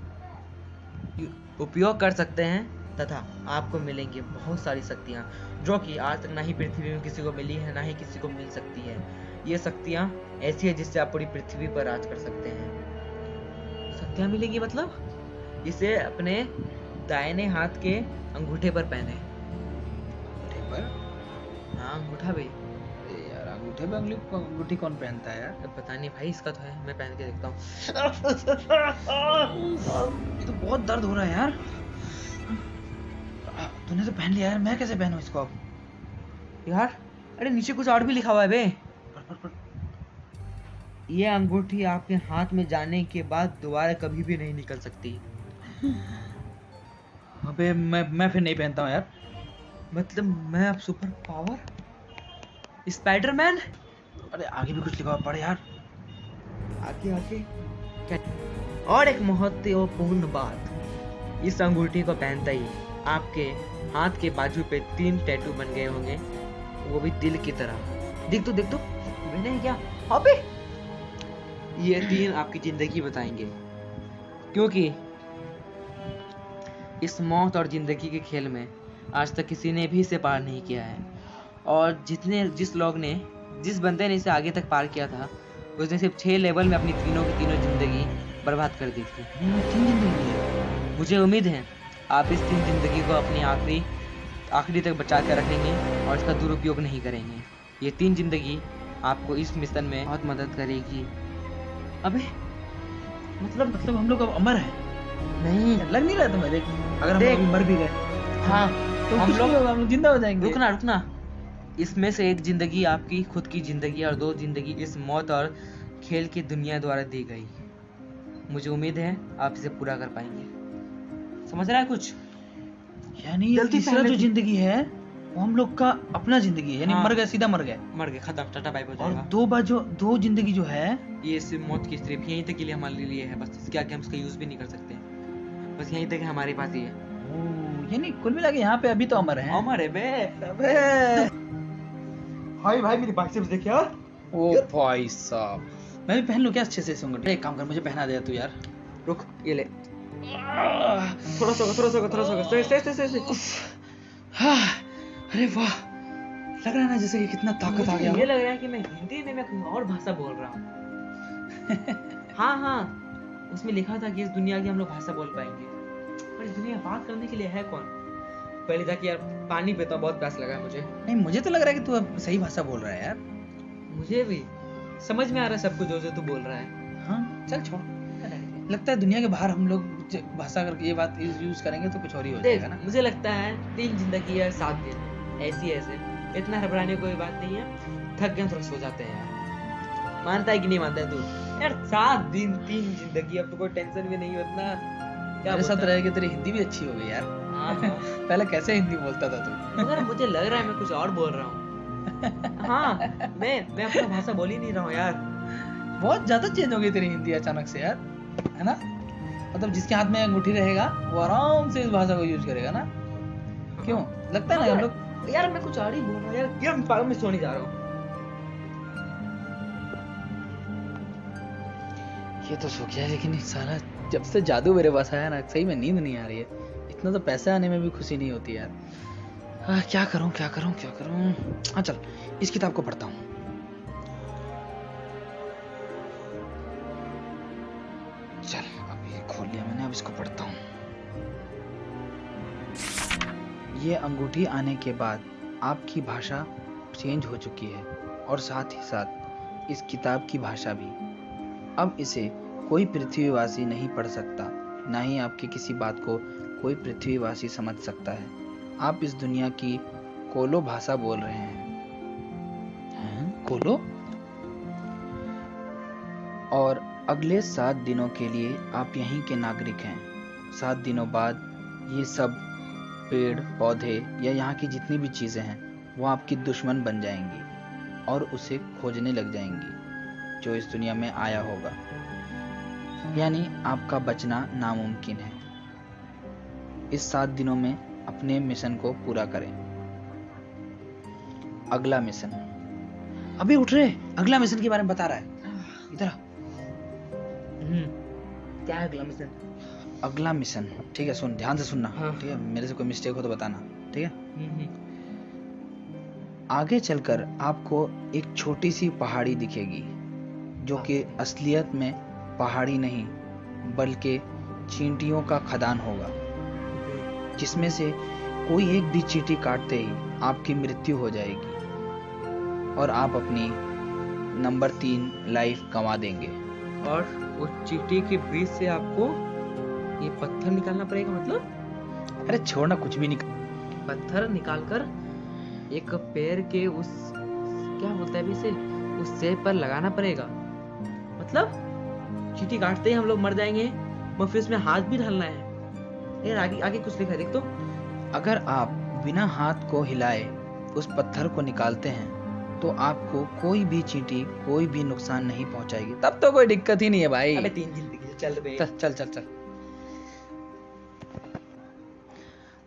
उपयोग कर सकते हैं तथा आपको मिलेंगी बहुत सारी शक्तियाँ जो कि आज तक ना ही पृथ्वी में किसी को मिली है, ना ही किसी को मिल सकती है। ये शक्तियाँ ऐसी है जिससे आप पूरी पृथ्वी पर राज कर सकते हैं। शक्तियाँ मिलेंगी मतलब इसे अपने दाहिने हाथ के अंगूठे पर पहने। हाँ अंगूठा भी। यार अंगूठे पे अंगूठी कौन पहनता है यार? पता नहीं भाई, इसका तो है, मैं पहन के देखता हूँ। ये तो बहुत दर्द हो रहा है यार। तूने तो पहन लिया यार, मैं कैसे पहनूं इसको अब? यार अरे नीचे कुछ और भी लिखा हुआ है बे। पढ़। ये अंगूठी आपके हाथ में जाने के बाद दोबारा कभी भी नहीं निकल सकती। अबे मैं फिर नहीं पहनता हूँ यार। मतलब मैं अब सुपर पावर स्पाइडरमैन। अरे आगे भी कुछ लिखा हुआ, पढ़ यार। आगे क्या? और एक महत्वपूर्ण बात, इस अंगूठी को पहनते ही आपके हाथ के बाजू पे 3 टैटू बन गए होंगे, वो भी दिल की तरह। देख तो मैंने क्या अबे ये 3 आपकी जिंदगी बताएंगे, क्योंकि इस मौत और जिंदगी के खेल में आज तक किसी ने भी इसे पार नहीं किया है। और जिस बंदे ने इसे आगे तक पार किया था उसने सिर्फ 6 लेवल में अपनी तीनों की तीनों जिंदगी बर्बाद कर दी थी। 3 जिंदगी है। मुझे उम्मीद है आप इस 3 जिंदगी को अपनी आखिरी तक बचा कर रखेंगे और इसका दुरुपयोग नहीं करेंगे। ये 3 जिंदगी आपको इस मिशन में बहुत मदद करेगी। अबे मतलब हम लोग अब अमर है? नहीं लग नहीं रहा तुम्हें? देख अगर हम देख। अभी मर भी गए हाँ तो हम कुछ लोग नहीं होगा, हम लोग जिंदा हो जाएंगे। रुकना इसमें से एक जिंदगी आपकी खुद की जिंदगी और 2 जिंदगी इस मौत और खेल की दुनिया द्वारा दी गई। मुझे उम्मीद है आप इसे पूरा कर पाएंगे। समझ रहा है कुछ? यानी जल्दी तीसरा पहले जो तो- जिंदगी है वो हम लोग का अपना जिंदगी है, यानी हाँ। मर गए, सीधा मर गए। मर गए, खत्म, टाटा बाय हो और जाएगा। दो जिंदगी जो है, ये सिर्फ मौत की सिर्फ यहीं तक के लिए हमारे लिए है, बस इसके आगे हम उसका यूज भी नहीं कर सकते, बस यहीं तक हमारे पास ही है। यानी कुल मिला के यहाँ पे अभी तो अमर है। अमर है बे। अबे भाई भाई मेरी बाइसेप्स देख यार। ओ भाई साहब, मैं भी पहन लूं क्या अच्छे से इस अंगूठी? एक काम कर, मुझे पहना दे तू यार। रुक, ये ले। थोड़ा सा से। हाँ, अरे वाह, लग रहा है ना जैसे कि कितना ताकत आ गया ये हो। लग रहा है कि मैं हिंदी में मैं कोई और भाषा बोल रहा हूँ। हाँ, उसमें लिखा था कि इस दुनिया की हम लोग भाषा बोल पाएंगे, पर इस दुनिया में बात करने के लिए है कौन? पहले जाके यार पानी पीता हूँ, बहुत प्यास लगा है मुझे। नहीं, मुझे तो लग रहा है कि तू अब सही भाषा बोल रहा है यार। मुझे भी समझ में आ रहा है सब कुछ जो तू बोल रहा है। हाँ, चल छोड़। लगता है दुनिया के बाहर हम लोग भाषा करके ये बात यूज करेंगे तो कुछ और ही हो देख, जाएगा ना। मुझे लगता है 3 जिंदगी है 7 दिन, ऐसे इतना घबराने की कोई बात नहीं है। थक गए थोड़ा सो जाते हैं यार। मानता है कि नहीं मानता है तू? यार 7 दिन 3 जिंदगी, अब तो कोई टेंशन भी नहीं है उतना। क्या मेरे साथ बोलता है? रह के तेरी हिंदी भी अच्छी हो गई यार। हाँ। पहले कैसे हिंदी बोलता था तू? मगर मुझे लग रहा है मैं कुछ और बोल रहा हूँ। हाँ, मैं अपना भाषा बोल ही नहीं रहा हूँ यार। बहुत ज्यादा चेंज हो गई तेरी हिंदी अचानक से यार, है ना? मतलब जिसके हाथ में अंगूठी रहेगा वो आराम से इस भाषा को यूज करेगा ना। क्यों लगता है ना हम लोग? यार मैं कुछ और ही बोल रहा हूँ यार मैं पागल में सोने जा रहा हूँ। ये तो सो गया, लेकिन साला जब से जादू मेरे पास आया ना, सही में नींद नहीं आ रही है। इतना तो पैसे आने में भी खुशी नहीं होती यार। क्या करूं? हाँ चल, इस किताब को पढ़ता हूँ। चल, अब ये खोल लिया मैंने, अब इसको पढ़ता हूँ। ये अंगूठी आने के बाद आपकी भाषा चेंज हो चुकी है, और साथ ही साथ इस किताब की भाषा भी। अब इसे कोई पृथ्वीवासी नहीं पढ़ सकता, ना ही आपकी किसी बात को कोई पृथ्वीवासी समझ सकता है। आप इस दुनिया की कोलो भाषा बोल रहे हैं? कोलो? और अगले 7 दिनों के लिए आप यहीं के नागरिक हैं। 7 दिनों बाद ये सब पेड़ पौधे या यहाँ की जितनी भी चीजें हैं वो आपकी दुश्मन बन जाएंगी और उसे खोजने लग जाएंगी जो इस दुनिया में आया होगा। यानी आपका बचना नामुमकिन है। इस 7 दिनों में अपने मिशन को पूरा करें। अगला मिशन। अभी उठ रहे, अगला मिशन के बारे में बता रहा है। इधर आ। क्या है अगला मिशन? अगला मिशन, ठीक है, सुन, ध्यान से सुनना। हाँ। ठीक है, मेरे से कोई मिस्टेक हो तो बताना, ठीक है? आगे चलकर आपको एक छोटी सी पहाड़ी दिखेगी जो कि असलियत में पहाड़ी नहीं बल्कि चींटियों का खदान होगा, जिसमें से कोई एक भी चींटी काटते ही आपकी मृत्यु हो जाएगी और आप अपनी नंबर 3 लाइफ गंवा देंगे। और उस चींटी के बीच से आपको ये पत्थर निकालना पड़ेगा? मतलब अरे छोड़ना, कुछ भी नहीं। पत्थर निकालकर एक पैर के उस, क्या बोलता है अभी इसे, उस सेब पर लगाना पड़ेगा। मतलब चींटी काटते ही हम लोग मर जाएंगे, मगर फिर उसमें हाथ भी डालना है। यार आगे आगे कुछ लिखा है, देख तो। अगर आप बिना हाथ को हिलाए उस पत्थर को निकालते हैं तो आपको कोई भी चींटी कोई भी नुकसान नहीं पहुंचाएगी। तब तो कोई दिक्कत ही नहीं है भाई। अबे 3 जिंदगी से चल बे। चल।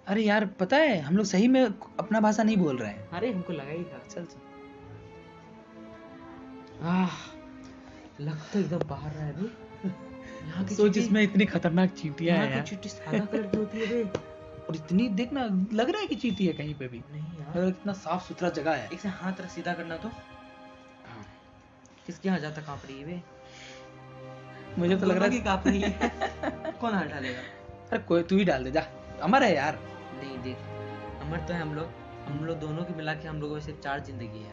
अरे यार, पता है हम लोग सही में अपना भाषा नहीं बोल रहे हैं। अरे हमको लगा ही था। चल। लग तो एकदम बाहर रहा है बे। यहाँ की सोच, चींटी- इसमें इतनी खतरनाक चींटियां यहाँ हैं की यार। चींटी सादा कलर की होती है बे। और इतनी देखना, लग रहा है कि चींटी है कहीं पे भी। नहीं यार, अगर इतना साफ सुथरा जगह है। एक से हाथ रख सीधा करना तो किसके यहाँ जाता कांप रही है बे? मुझे तो लग रहा दोनों की है कांप रही है। कौन हाथ डालेगा? अरे कोई, तू ही डाल दे जा, अमर है यार। नहीं देख, अमर तो है हम लोग दोनों की मिला के हम लोगों में सिर्फ 4 जिंदगी है।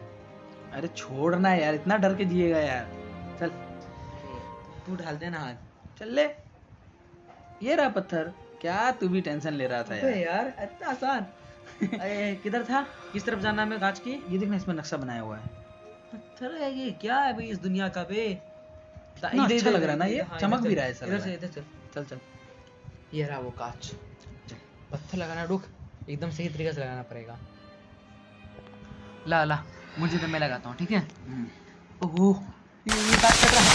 अरे छोड़ना यार, इतना डर के जिएगा यार। चल तू डाल देना हाथ। चल ले, ये रहा पत्थर। क्या तू भी टेंशन ले रहा था अबे यार? यार इतना आसान। अरे किधर था, किस तरफ जाना है? मैं कांच की ये देखना, इसमें नक्शा बनाया हुआ है। पत्थर है ये, क्या है भाई इस दुनिया का बे? कितना अच्छा लग रहा है ना ये, हाँ, चमक इधर भी चल, रहा है ऐसा लग इधर रहा से है। इधर चल। चल। ये रहा वो कांच। पत्थर लगाना, रुक, एकदम सही तरीके से लगाना पड़ेगा। ला ला, मुझे तो मैं लगाता हूँ, ठीक है? हम्म। ओह, ये बात कर रहा है।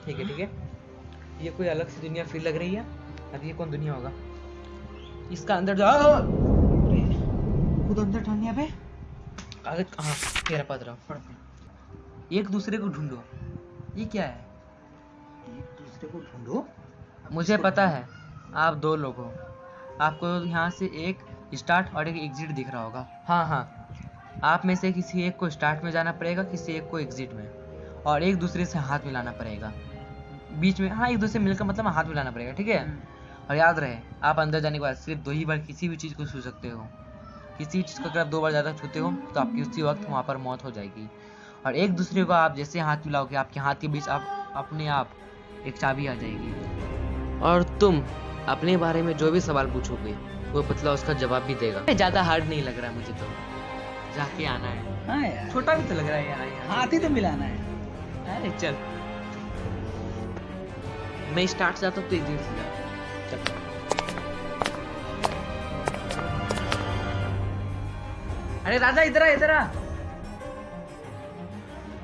ठीक है ठीक है, ये कोई अलग सी दुनिया फील लग रही है। अब ये कौन दुनिया होगा? इसका अंदर जाओ, खुद अंदर डालने पे आगे। हाँ, तेरा पास रहा, फड़ फड़। एक दूसरे को ढूंढो। ये क्या है? एक दूसरे को ढूंढो? मुझे पता है, आप दो लोग हो। आपको यहाँ से एक स्टार्ट और एक एग्जिट दिख रहा होगा। हाँ हाँ, आप में से किसी एक को स्टार्ट में जाना पड़ेगा, किसी एक को एग्जिट में, और एक दूसरे से हाथ मिलाना पड़ेगा बीच में। हाँ, एक दूसरे से मिलकर मतलब हाथ मिलाना पड़ेगा, ठीक है? और याद रहे, आप अंदर जाने के बाद सिर्फ 2 ही बार किसी भी चीज़ को छू सकते हो। किसी भी चीज़ को अगर आप 2 बार ज़्यादा छूते हो तो आपकी उसी वक्त वहाँ पर मौत हो जाएगी। और एक दूसरे को आप जैसे हाथ मिलाओगे, आपके हाथ के बीच आप अपने आप एक चाबी आ जाएगी, और तुम अपने बारे में जो भी सवाल पूछोगे वो पुतला उसका जवाब भी देगा। ज़्यादा हार्ड नहीं लग रहा है मुझे तो, जाके आना है। हाँ यार, छोटा भी तो लग रहा है यार, हाथ ही तो मिलाना है। अरे चल, मैं स्टार्ट से आता हूँ तो एग्जिट से जा। चल। अरे राजा इधर आ, इधर आ।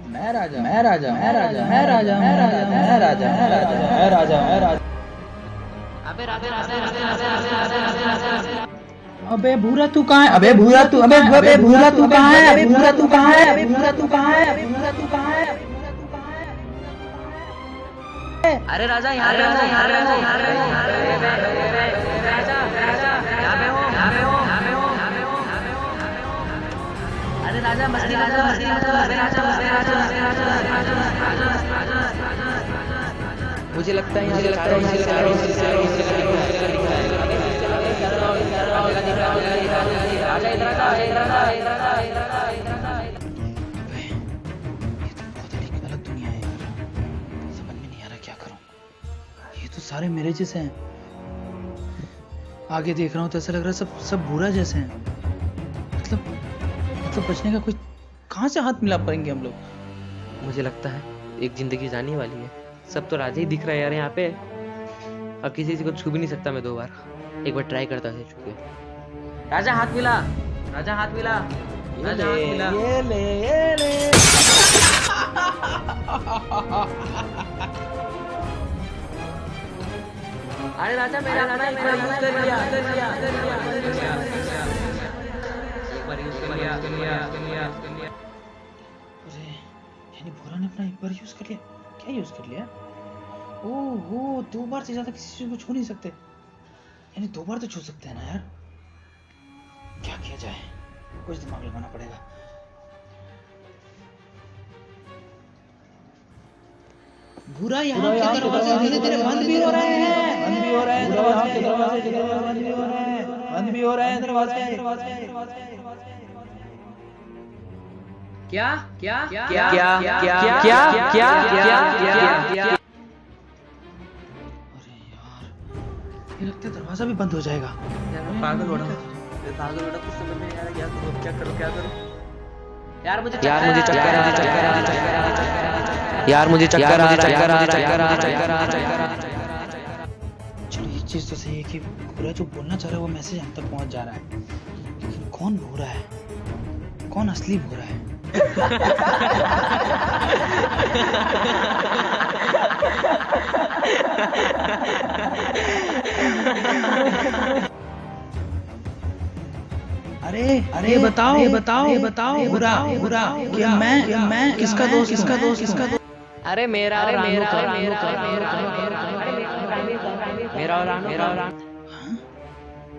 मैं राजा, मैं राजा, मैं राजा, मैं राजा, मैं राजा, मैं राजा, मैं राजा, मैं राजा, मैं राजा। अबे राजा राजा राजा। अबे भूरा तू कहाँ है? अबे भूरा तू, अबे अबे भूरा तू कहाँ है? अबे भूरा तू कहाँ है? अबे भूरा तू कहाँ है? अबे भूरा तू कहाँ है? अरे राजा यहाँ पे हो, यहाँ पे हो, यहाँ पे हो, यहाँ पे हो, राजा राजा यहाँ पे हो, यहाँ पे हो, यहाँ पे हो, यहाँ पे हो, यहाँ पे हो, यहाँ पे हो। अरे राजा मस्ती, राजा मस्ती, राजा राजा राजा राजा। मुझे लगता है यहाँ चारों राजा इधर आ, इधर आ, इधर आ, इधर आ, इधर आ। ये तो बहुत ही अलग दुनिया है यार, समझ में नहीं आ रहा क्या करूं। ये तो सारे मेरे जैसे हैं। आगे देख रहा हूँ तो ऐसा लग रहा है सब भूरा जैसे हैं। मतलब बचने का कोई कहाँ से हाथ मिला पाएंगे हम लोग? मुझे लगता है एक जिंदगी जाने वाली है। सब तो राजा ही दिख रहा है यार यहाँ पे। अब किसी को छू भी नहीं सकता मैं 2 बार। एक बार ट्राई करता था छू के। राजा हाथ मिला, राजा हाथ मिला, राजा हाथ मिला। ये ले। अरे राजा मेरा राजा एक बार यूज कर लिया, एक बार यूज कर लिया। अरे यानी भूरा ने अपना एक बार यूज कर लिया। क्या यूज कर लिया? ओहो, 2 बार से ज्यादा किसी चीज को छू नहीं सकते। यानी 2 बार तो छू सकते हैं ना यार। क्या किया जाए? कुछ दिमाग लगाना पड़ेगा। भूरा यहाँ के दरवाजे धीरे धीरे बंद भी हो रहे हैं, बंद भी हो रहे हैं दरवाजे, बंद भी हो रहे हैं, बंद भी हो रहे हैं दरवाजे। क्या क्या क्या क्या क्या क्या क्या क्या क्या? अरे यार, ये लगता है दरवाजा भी बंद हो जाएगा। पागल हो रहा कुछ समझ में नहीं आ रहा। क्या करूं? यार मुझे चक्कर आ रहा है। चलो ये चीज तो सही है कि भूरा जो बोलना चाह रहा है वो मैसेज हम तक पहुंच जा रहा है, लेकिन कौन भूरा है, कौन असली भूरा है? अरे बताओ भूरा क्या मैं किसका दोस्त? अरे मेरा और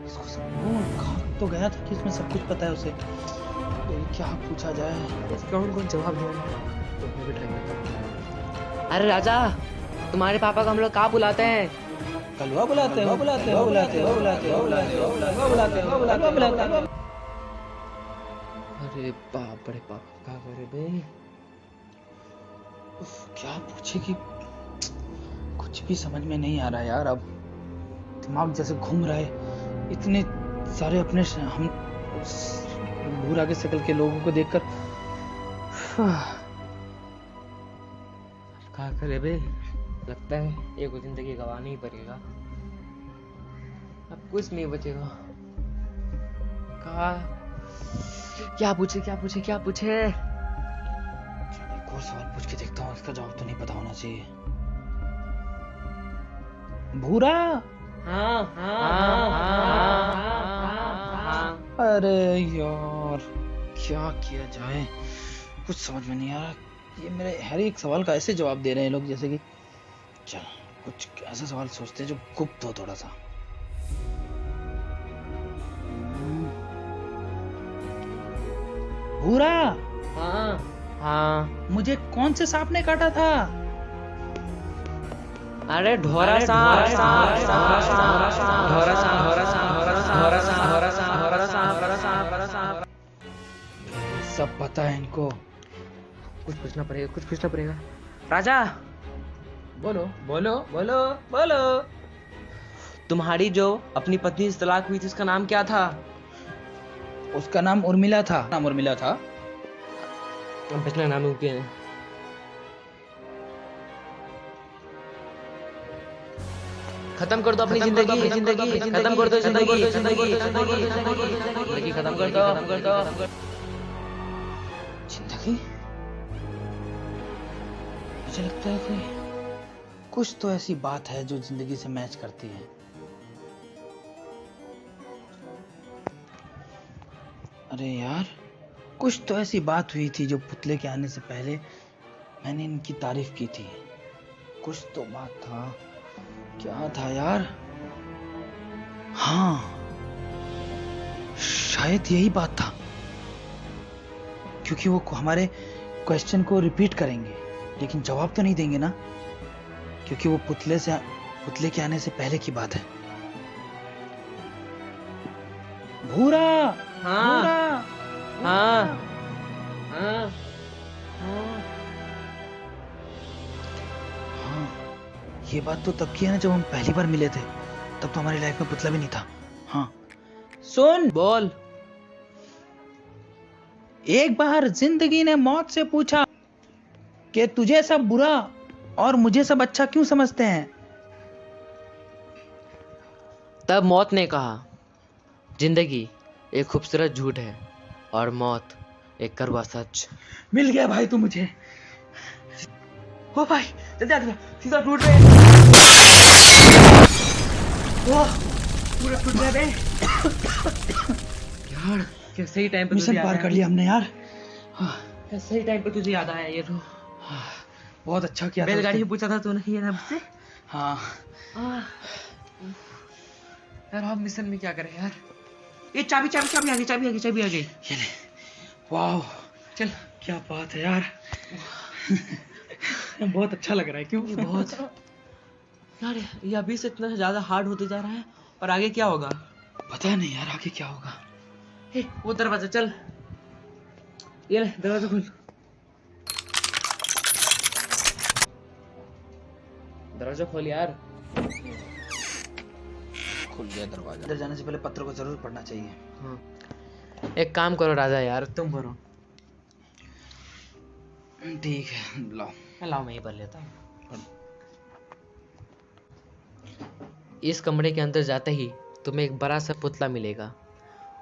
इसको वो कहा तो गया था कि इसमें सब कुछ पता है उसे। तो क्या पूछा जाए? कौन जवाब देगा? अरे राजा, तुम्हारे पापा को हम लोग कहाँ बुलाते हैं? कलवा बुलाते हैं। अरे बाप रे बाप, क्या करे बे? क्या पूछे कि कुछ भी समझ में नहीं आ रहा यार। अब दिमाग जैसे घूम रहा है। इतने सारे अपने हम भूरा के शक्ल के लोगों को देखकर क्या करे बे? लगता है एक जिंदगी गंवानी ही पड़ेगा। अब कुछ नहीं बचेगा। कहा क्या पूछे क्या पूछे क्या पूछे? एक और सवाल पूछ के देखता हूँ, इसका जवाब तो नहीं पता होना चाहिए। भूरा। हाँ अरे यार क्या किया जाए, कुछ समझ में नहीं आ रहा। ये मेरे हर एक सवाल का ऐसे जवाब दे रहे हैं लोग जैसे कि, चल कुछ ऐसा सवाल सोचते हैं जो गुप्त हो थोड़ा सा। भूरा, हाँ। मुझे कौन से सांप ने काटा था? अरे ढोरा सांप, ढोरा सांप, ढोरा सांप, ढोरा सांप, ढोरा सांप, ढोरा सांप, ढोरा सांप, ढोरा सांप, ढोरा सांप। सब पता है इनको। कुछ पूछना पड़ेगा, कुछ पूछना पड़ेगा। राजा, बोलो। बोलो बोलो बोलो। तुम्हारी जो अपनी पत्नी से तलाक हुई थी उसका नाम क्या था? उसका नाम उर्मिला था। नाम उर्मिला था। हम पिछले नाम में हैं। खत्म कर दो अपनी जिंदगी, जिंदगी खत्म कर दो, जिंदगी जिंदगी खत्म कर दो, जिंदगी। मुझे लगता है कुछ तो ऐसी बात है जो जिंदगी से मैच करती है। अरे यार, कुछ तो ऐसी बात हुई थी जो पुतले के आने से पहले मैंने इनकी तारीफ की थी। कुछ तो बात था, क्या था यार? हाँ, शायद यही बात था, क्योंकि वो हमारे क्वेश्चन को रिपीट करेंगे लेकिन जवाब तो नहीं देंगे ना, क्योंकि वो पुतले के आने से पहले की बात है। भूरा। हाँ भूरा। हाँ हाँ हाँ, ये बात तो तब की है ना जब हम पहली बार मिले थे, तब तो हमारी लाइफ में पुतला भी नहीं था। हाँ सुन, बोल। एक बार जिंदगी ने मौत से पूछा कि तुझे सब बुरा और मुझे सब अच्छा क्यों समझते हैं? तब मौत ने कहा, जिंदगी एक खूबसूरत झूठ है और मौत एक कड़वा सच। मिल गया भाई तू मुझे। ओ भाई जल्दी आ, सीधा टूट रहे। पूरा टूट गया बे। यार क्या सही टाइम पे मिशन पार कर लिया हमने यार। क्या सही टाइम पे तुझे याद आया ये तो। बहुत अच्छा किया था। बैलगाड़ी में पूछा था तूने ये ना मुझसे। हाँ यार हम मिशन में क्या करें यार? ये चाबी आ गई। ये ले। वाह, चल क्या बात है यार। बहुत अच्छा लग रहा है, क्यों? ये बहुत यार, ये अभी से इतना ज्यादा हार्ड होते जा रहा है और आगे क्या होगा पता नहीं यार, आगे क्या होगा। हे, वो दरवाजा चल, ये ले दरवाजा खोल। दरवाजा खोल यार। खुल गया दरवाजा। अंदर जाने से पहले पत्र को जरूर पढ़ना चाहिए। हाँ। एक काम करो राजा यार, तुम भरो। ठीक है, लाओ। लाओ मैं ही भर लेता हूँ। इस कमरे के अंदर जाते ही तुम्हें एक बड़ा सा पुतला मिलेगा।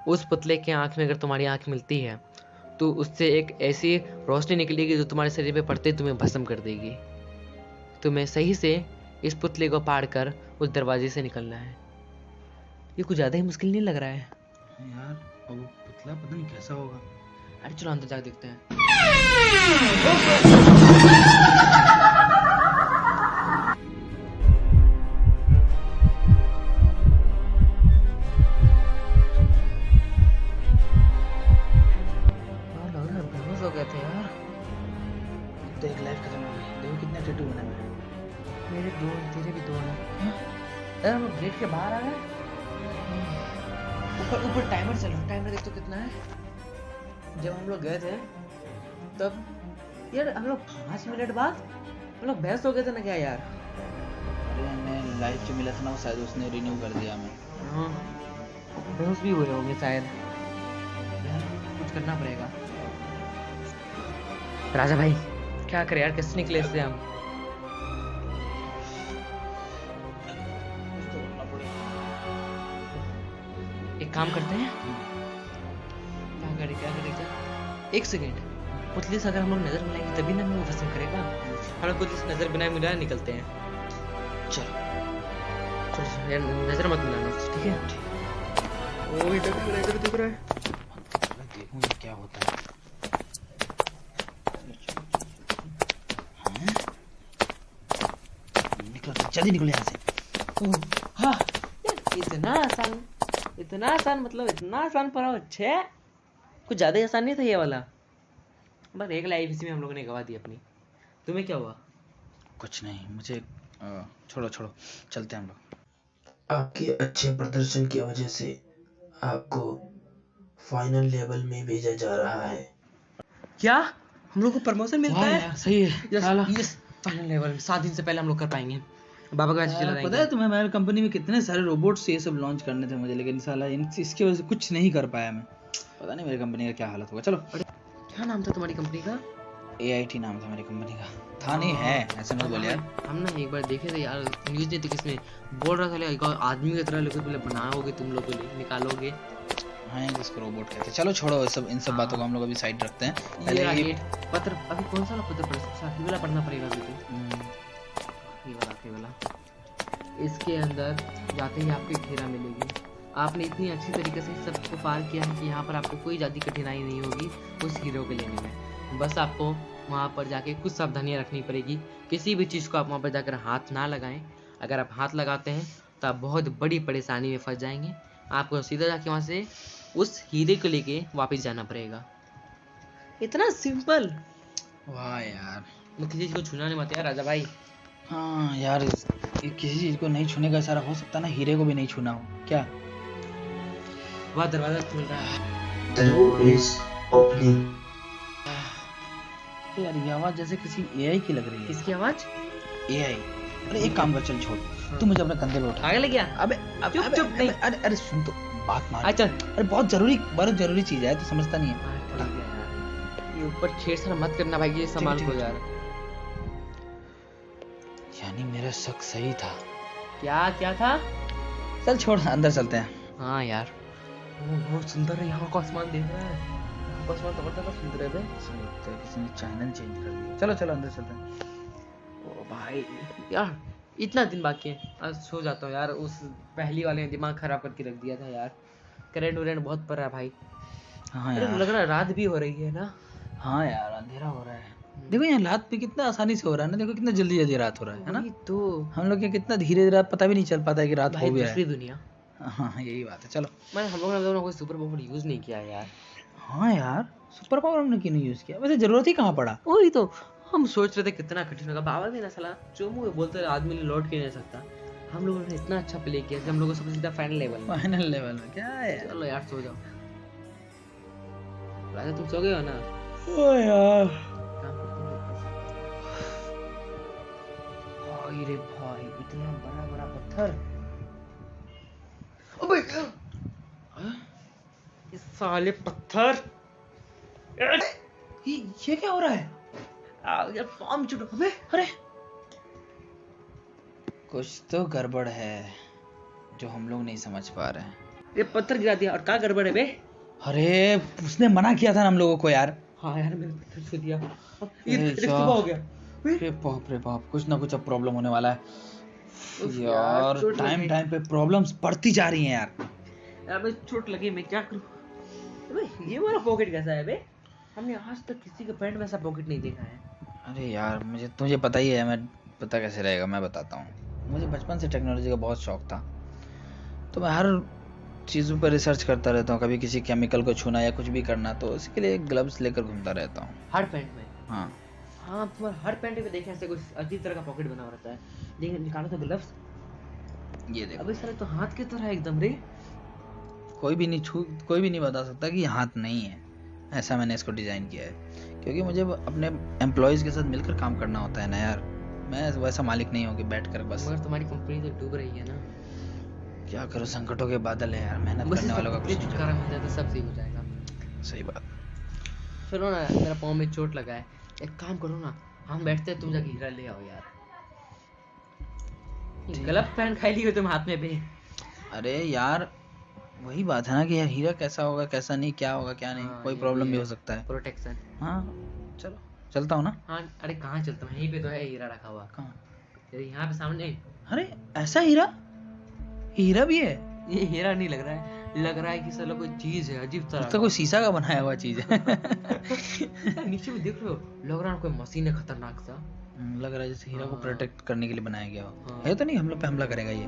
उस पुतले के आंख में अगर तुम्हारी आंख मिलती है तो उससे एक ऐसी रोशनी निकलेगी जो तुम्हारे शरीर पे पड़ते ही तुम्हें भस्म कर देगी। तुम्हें सही से इस पुतले को पार कर उस दरवाजे से निकलना है। ये कुछ ज्यादा ही मुश्किल नहीं लग रहा है यार? अब वो पुतला पता नहीं कैसा होगा। अरे चलो अंदर जाकर देखते हैं। हो गए थे यार। तो एक लाइफ खत्म हो गई। देखो कितने टैटू बने हुए हैं। मेरे दो, तेरे भी दो हैं। अरे हम गेट के बाहर आ गए। ऊपर टाइमर चल रहा है, टाइमर देख तो कितना है। जब हम लोग गए थे तब यार हम लोग 5 मिनट बाद हम लोग बहस हो गए थे ना क्या यार? अरे मैं लाइफ जो मिला था ना वो शायद उसने रिन्यू कर दिया हमें। हाँ बहस भी हुए होंगे शायद। यार कुछ करना पड़ेगा। राजा भाई क्या करें यार, कैसे निकले इससे हम? एक काम करते हैं, क्या करेगा? एक सेकेंड, पुतली से अगर हम लोग नजर मिलाएंगे तभी ना हमें वो पसंद करेगा। हम लोग पुतली से नजर बिना मिलाए निकलते हैं। चलो चलो यार, नजर मत मिलाना, ठीक है? ओ इधर दिख रहा है। देखूं ये क्या होता है। हाँ? निकलो जल्दी निकलो यहाँ से। ओह, हाँ यार, इतना आसान मतलब इतना आसान पड़ा अच्छे, कुछ ज्यादा ही आसान नहीं था ये वाला। बस एक लाइफ इसी में हम लोगों ने गवा दी अपनी। तुम्हें क्या हुआ? कुछ नहीं, मुझे छोड़ो छोड़ो, चलते हैं हम लोग। आपके अच्छे प्रदर्शन की वजह से आपको फाइनल लेवल में भेजा जा रहा है। क्या हम लोग को प्रमोशन मिलता है? यार सही है। साला यस, फाइनल लेवल में 7 दिन से पहले हम लोग कर पाएंगे। बाबा का मैसेज चला यार, पता है तुम्हें हमारी कंपनी में कितने सारे रोबोट्स ये सब लॉन्च करने थे मुझे, लेकिन साला इसकी वजह से कुछ नहीं कर पाया मैं। पता नहीं मेरी कंपनी का क्या हालत होगा। चलो, क्या नाम था तुम्हारी कंपनी का? AIT नाम था हमारी कंपनी का। था नहीं है, ऐसे मत बोल यार। हम ना एक बार देखे थे यार, न्यूज नहीं थी किसमें, बोल रहा था एक आदमी की तरह लोग पहले बनाओगे तुम लोग के लिए, निकालोगे। हाँ, जिसको रोबोट कहते हैं। चलो छोड़ो इन सब बातों को हम लोग अभी साइड रखते हैं। ये पहले ये पत्र, अभी कौन सा पत्र पढ़ सकता है? वाला पढ़ना पड़ेगा अभी तो। ये वाला इसके अंदर जाते ही आपको एक हीरा मिलेगी। आपने इतनी अच्छी तरीके से सबको पार किया है कि यहाँ पर आपको कोई ज़्यादा कठिनाई नहीं होगी उस हीरो के लेने में। बस आपको वहाँ पर जाके कुछ सावधानियाँ रखनी पड़ेगी। किसी भी चीज़ को आप वहाँ पर जाकर हाथ ना लगाएं। अगर आप हाथ लगाते हैं तो आप बहुत बड़ी परेशानी में फंस जाएंगे। आपको सीधा जाके वहाँ से उस हीरे को लेके वापस जाना पड़ेगा। इतना सिंपल। वाह यार, मैं किसी चीज़ को छूना नहीं मत यार राजा भाई। हाँ यार, किसी चीज को नहीं छूने का इशारा हो सकता ना, हीरे को भी नहीं छूना हो क्या? वह दरवाजा खुल रहा है। The door is opening. यार ये आवाज जैसे किसी AI की लग रही है। किसकी आवाज? AI। अरे एक काम कर, चल छोड़, तू मुझे अपने कंधे पे उठा। आगे ले गया। अबे चुप अबे, चुप अबे, नहीं। अरे अरे सुन तो, बात मान। अच्छा अरे बहुत जरूरी चीज है, तू समझता नहीं है। ये ऊपर छेड़छाड़ मत करना भाई, ये संभाल ठीक को है, यार। यानी मेरा शक सही था। क्या था? चल छोड़, अंदर चलते हैं। हाँ यार, वो बहुत सुंदर है। यहाँ का आसमान देख रहा है, यहाँ का आसमान तो सुंदर है बे। ऐसा लगता है किसी ने चैनल चेंज कर दिया। चलो चलो अंदर चलते हैं। ओ भाई यार, इतना दिन बाकी है, आज सो जाता हूँ यार। उस पहली वाले ने दिमाग खराब करके रख दिया था यार। करंट वरेंट बहुत पड़ रहा है भाई। हाँ अरे यार, लग रहा है रात भी हो रही है ना। हाँ यार, अंधेरा हो रहा है। देखो यहाँ रात पे कितना आसानी से हो रहा है ना, देखो कितना जल्दी जल्दी रात हो रहा है ना। वही तो हम लोग के कितना धीरे धीरे पता भी नहीं चल पाता है कि रात भाई, हो गया दूसरी है। दुनिया। हाँ यही बात है। चलो। हम लोगों ने कोई सुपर पावर यूज नहीं किया यार। हाँ यार, सुपर पावर हमने क्यों नहीं यूज किया? वैसे जरूरत ही कहाँ पड़ा? वही तो हम सोच रहे थे कितना कठिन होगा। बाबा भी ना साला जो मुंह बोलते आदमी ने लौट के नहीं सकता। हम लोगों ने इतना अच्छा प्ले किया कि हम लोगों को सबसे सीधा फाइनल लेवल में। फाइनल लेवल में क्या है? चलो यार सो जाओ। राजा तुम सो गए हो ना? ओ यार, काम करते हैं बस। भाई रे भाई, इतना बड़ा बड़ा पत्थर। अबे इस साले पत्थर, ये क्या हो रहा है? यार पाम चुट। अबे अरे कुछ तो गड़बड़ है जो हम लोग नहीं समझ पा रहे हैं। ये पत्थर गिरा दिया। और क्या गड़बड़ है बे? अरे उसने मना किया था ना हम लोगों को यार। हाँ यार, मैंने पत्थर छू दिया। ए, ये यार। सुबह हो गया। रे बाप, कुछ ना कुछ अब प्रॉब्लम होने वाला है उफ यार। चोट टाइम लगी। टाइम पे प्रॉब्लम्स बढ़ती जा रही हैं यार। यार बे चोट लगी, मैं क्या करूं? अबे ये वाला पॉकेट कैसा है बे? हमने आज तक किसी के पैंट में ऐसा पॉकेट नहीं देखा है। अरे यार, तुझे पता ही है, मैं पता कैसे रहेगा, मैं बताता हूँ। मुझे बचपन से टेक्नोलॉजी का बहुत शौक था, तो मैं हर चीज़ों पर रिसर्च करता रहता हूँ। कभी किसी केमिकल को छूना या कुछ भी करना, तो इसके लिए ग्लव्स लेकर घूमता रहता हूँ। हर पैंट में? हाँ हाँ, तुम्हारे हर पैंट में देखे ऐसे कुछ अजीब तरह का पॉकेट बना हुआ रहता है। देख निकालो तो ग्लव्स। ये देखो, अबे साले तो हाथ की तरह एकदम रे। कोई भी नहीं बता सकता कि ये हाथ नहीं है। ऐसा मैंने इसको डिज़ाइन किया है, क्योंकि मुझे अपने एम्प्लॉयज़ के साथ मिलकर काम करना होता है ना यार। मैं वैसा मालिक नहीं हूँ कि बैठ कर बस। मगर तुम्हारी कंपनी तो डूब रही है ना। क्या करो, संकटों के बादल है यार। मेहनत बस करने वालों का इसका कुछ नहीं छुटकारा मिल जाए तो सब सही हो जाएगा। चलता। सही बात। सुनो ना, मेरा पाँव में चोट लगा है। एक काम करो ना, हम बैठते हैं, तुम जाके हीरा ले आओ यार। ये गलत पैंट खाई ली हो तुम हाथ में भी। अरे यार, वही बात है ना कि यार हीरा कैसा होगा कैसा नहीं, क्या होगा क्या नहीं, हाँ, कोई ये प्रॉब्लम भी भी है। हो सकता है। प्रोटेक्शन। हाँ चलो चलता हूँ ना। हाँ अरे कहाँ चलता हूँ, यहीं पे तो है हीरा रखा हुआ। कहाँ? अरे यहाँ पे सामने। अरे ऐसा हीरा, हीरा भी है? ये हीरा नहीं लग रहा है, लग रहा है कि साला कोई चीज है अजीब सा। लगता कोई शीशा का बनाया हुआ चीज है। नीचे भी देख लो, लग रहा है कोई मशीन है खतरनाक सा। लग रहा है जैसे हीरा को हाँ। प्रोटेक्ट करने के लिए बनाया गया हो। हाँ। है तो नहीं हम लोग पे हमला करेगा ये?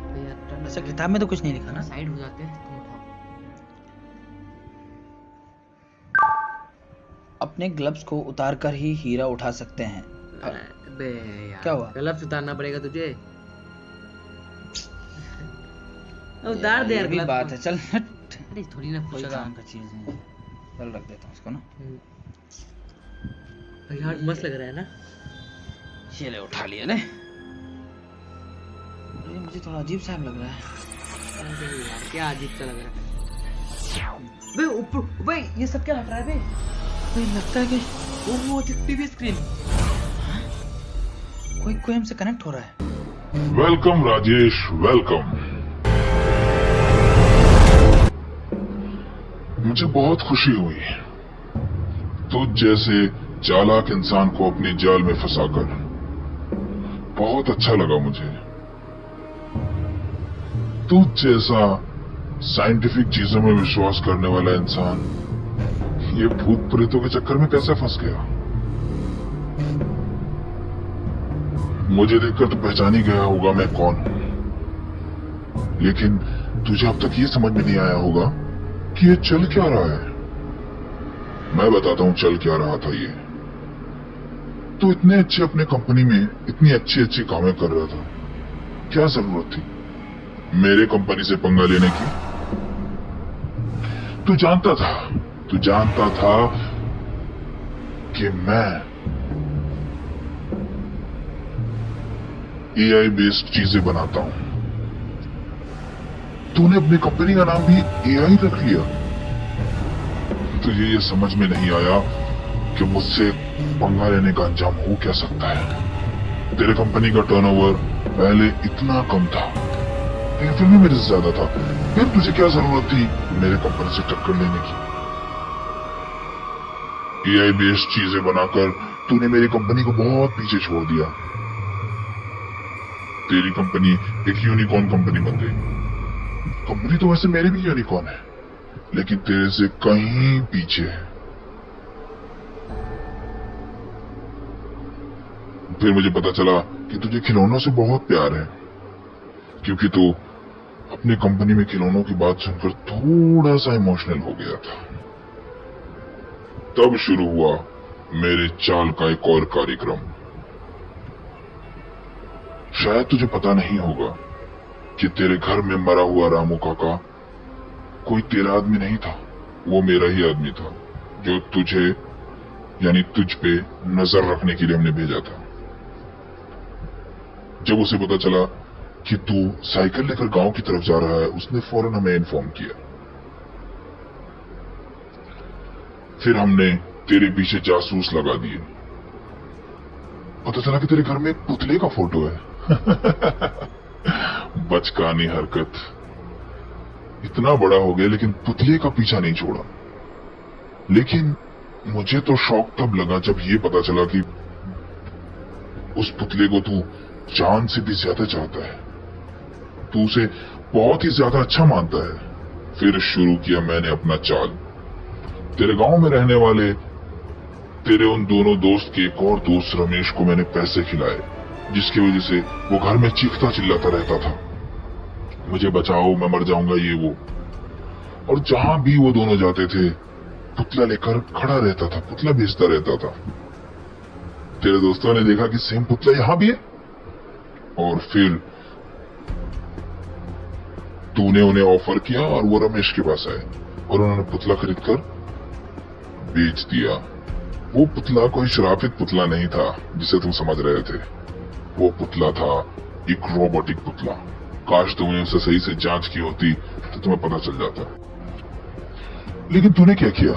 भैया ऐसा किताब में तो कुछ नहीं लिखा ना। साइड हो जाते हैं, तुम उठाओ। अपने ग्लव्स को उतार कर ही हीरा उठा सकते हैं। अबे यार क्या हुआ? ग्लव्स उतारना पड़ेगा तुझे। उतार दे यार ये भी ग्लव्स बात को। है, चल हट। अरे थोड़ी ना कोई पूछेगा। काम का चीज नहीं है। चल रख देता हूँ इसको ना। यार मस्त लग रहा है ना। ये ले उठा लिया ले। अरे मुझे थोड़ा अजीब सा लग रहा है। अरे यार क्या अजीब सा लग रहा है। बे ऊपर बे ये सब क्या हट रहा है बे? कोई लगता है कि वो टीवी स्क्रीन। कोई हमसे कनेक्ट हो रहा है। Welcome Rajesh, welcome. मुझे बहुत खुशी हुई तुझ जैसे चालाक इंसान को अपनी जाल में फंसाकर। बहुत अच्छा लगा मुझे। तुझ जैसा साइंटिफिक चीजों में विश्वास करने वाला इंसान ये भूत प्रेतों के चक्कर में कैसे फंस गया? मुझे देखकर तो पहचान ही गया होगा मैं कौन हूं, लेकिन तुझे अब तक ये समझ में नहीं आया होगा कि ये चल क्या रहा है। मैं बताता हूं चल क्या रहा था। ये तो इतने अच्छे अपने कंपनी में इतनी अच्छी अच्छी कामें कर रहा था, क्या जरूरत थी मेरे कंपनी से पंगा लेने की? तू जानता था कि मैं एआई बेस्ड चीजें बनाता हूं। तूने अपनी कंपनी का नाम भी एआई रख लिया। तुझे ये समझ में नहीं आया कि मुझसे पंगा लेने का अंजाम हो क्या सकता है। तेरे कंपनी का टर्नओवर पहले इतना कम था, लेकिन फिर भी मेरे से ज्यादा था। फिर तुझे क्या जरूरत थी मेरे कंपनी से टक्कर लेने की? एआई बेस्ड चीजें बनाकर तूने मेरी कंपनी को बहुत पीछे छोड़ दिया। तेरी कंपनी एक यूनिकॉर्न कंपनी बन गई। कंपनी तो वैसे मेरी भी यूनिकॉर्न है, लेकिन तेरे से कहीं पीछे है। फिर मुझे पता चला कि तुझे खिलौनों से बहुत प्यार है, क्योंकि तू अपनी कंपनी में खिलौनों की बात सुनकर थोड़ा सा इमोशनल हो गया था। तब शुरू हुआ मेरे चाल का एक और कार्यक्रम। शायद तुझे पता नहीं होगा कि तेरे घर में मरा हुआ रामू काका कोई तेरा आदमी नहीं था, वो मेरा ही आदमी था, जो तुझे यानी तुझ पे नजर रखने के लिए हमने भेजा था। जब उसे पता चला कि तू साइकिल लेकर गांव की तरफ जा रहा है, उसने फौरन हमें इन्फॉर्म किया। फिर हमने तेरे पीछे जासूस लगा दिए। पता चला कि तेरे घर में एक पुतले का फोटो है। बचकानी हरकत। इतना बड़ा हो गया लेकिन पुतले का पीछा नहीं छोड़ा। लेकिन मुझे तो शौक तब लगा जब ये पता चला कि उस पुतले को तू जान से भी ज्यादा चाहता है, तू उसे बहुत ही ज्यादा अच्छा मानता है। फिर शुरू किया मैंने अपना चाल। तेरे गांव में रहने वाले तेरे उन दोनों दोस्त के एक और दोस्त रमेश को मैंने पैसे खिलाए, जिसकी वजह से वो घर में चीखता चिल्लाता रहता था, मुझे बचाओ, मैं मर जाऊंगा, ये वो। और जहां भी वो दोनों जाते थे पुतला लेकर खड़ा रहता था, पुतला बेचता रहता था। तेरे दोस्तों ने देखा कि सेम पुतला यहां भी है, और फिर तूने उन्हें ऑफर किया और वो रमेश के पास आए और उन्होंने पुतला खरीदकर बेच दिया। वो पुतला कोई श्रापित पुतला नहीं था जिसे तुम समझ रहे थे। वो पुतला था एक रोबोटिक पुतला। काश तुमने उसे सही से जांच की होती तो तुम्हें पता चल जाता। लेकिन तूने क्या किया?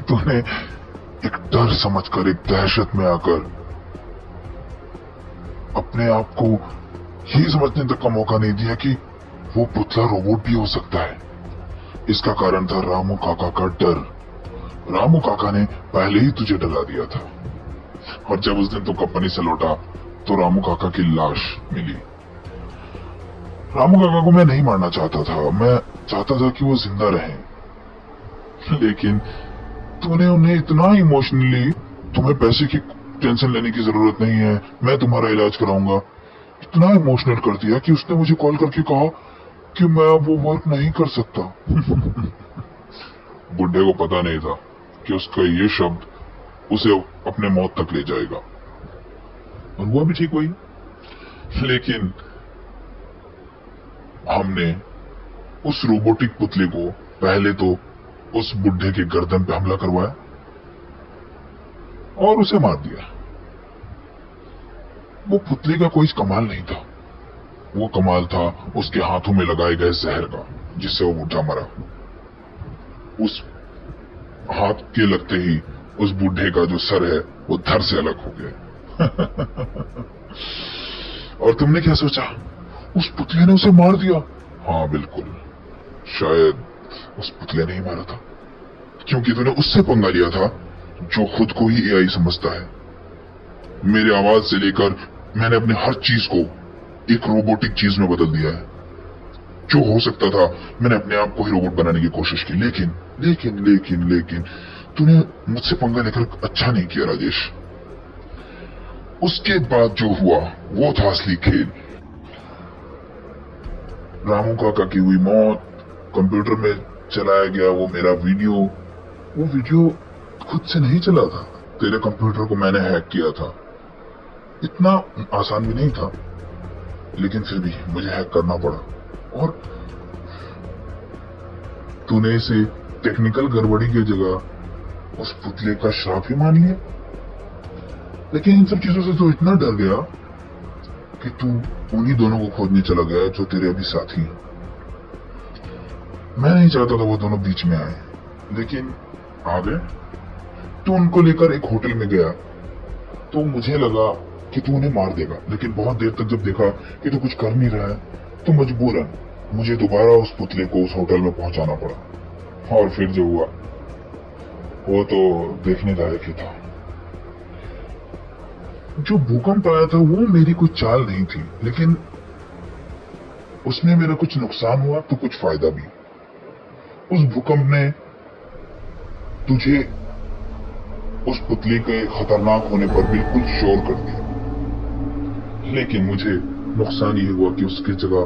तूने एक डर समझकर, एक दहशत में आकर अपने आप को यही समझने तक का मौका नहीं दिया कि वो पुतला रोबोट भी हो सकता है। इसका कारण था रामू काका का डर। रामू काका ने पहले ही तुझे डरा दिया था, और जब उस दिन तू कंपनी से लौटा तो रामू काका की लाश मिली। रामू काका को मैं नहीं मारना चाहता था, मैं चाहता था कि वो जिंदा रहें, लेकिन तूने उन्हें इतना इमोशनली, तुम्हें पैसे की टेंशन लेने की जरूरत नहीं है, मैं तुम्हारा इलाज कराऊंगा, इतना इमोशनल कर दिया कि उसने मुझे कॉल करके कहा कि मैं अब वो वर्क नहीं कर सकता। बुढ़े को पता नहीं था कि उसका ये शब्द उसे अपने मौत तक ले जाएगा, और वो भी ठीक हुई। लेकिन हमने उस रोबोटिक पुतले को पहले तो उस बुढ़े के गर्दन पे हमला करवाया और उसे मार दिया। वो पुतले का कोई कमाल नहीं था, वो कमाल था उसके हाथों में लगाए गए जहर का, जिससे वो बुढ़ा मरा। उस हाथ के लगते ही उस बुढ़े का जो सर है वो धड़ से अलग हो गया। और तुमने क्या सोचा, उस पुतले ने उसे मार दिया? हाँ बिल्कुल, शायद उस पुतले ने ही मारा था, क्योंकि तूने उससे पंगा लिया था जो खुद को ही एआई समझता है। मेरी आवाज से लेकर मैंने अपने हर चीज को एक रोबोटिक चीज में बदल दिया है। जो हो सकता था मैंने अपने आप को ही रोबोट बनाने की कोशिश की, लेकिन लेकिन लेकिन लेकिन तूने मुझसे पंगा लेकर अच्छा नहीं किया राजेश। उसके बाद जो हुआ वो था असली खेल। रामू काका की हुई मौत, कंप्यूटर में चलाया गया वो मेरा वीडियो, वो वीडियो खुद से नहीं चला था, तेरे कंप्यूटर को मैंने हैक किया था। इतना आसान भी नहीं था, लेकिन फिर भी मुझे हैक करना पड़ा, और तूने इसे टेक्निकल गड़बड़ी की जगह उस पुतले का श्राप ही मान लिया। लेकिन इन सब चीजों से तो इतना डर गया कि तू उन्हीं दोनों को खोजने चला गया जो तेरे अभी साथी हैं। मैं नहीं चाहता था वो दोनों बीच में आए, लेकिन आ गए। तू उनको लेकर एक होटल में गया तो मुझे लगा कि तू उन्हें मार देगा, लेकिन बहुत देर तक जब देखा कि तू कुछ कर नहीं रहा है तो मजबूरन मुझे दोबारा उस पुतले को उस होटल में पहुंचाना पड़ा। और फिर जो हुआ वो तो देखने लायक ही था। जो भूकंप आया था वो मेरी कोई चाल नहीं थी, लेकिन उसमें मेरा कुछ नुकसान हुआ तो कुछ फायदा भी। उस भूकंप ने तुझे उस पुतले के खतरनाक होने पर बिल्कुल श्योर कर दिया, लेकिन मुझे नुकसान ये हुआ कि उसकी जगह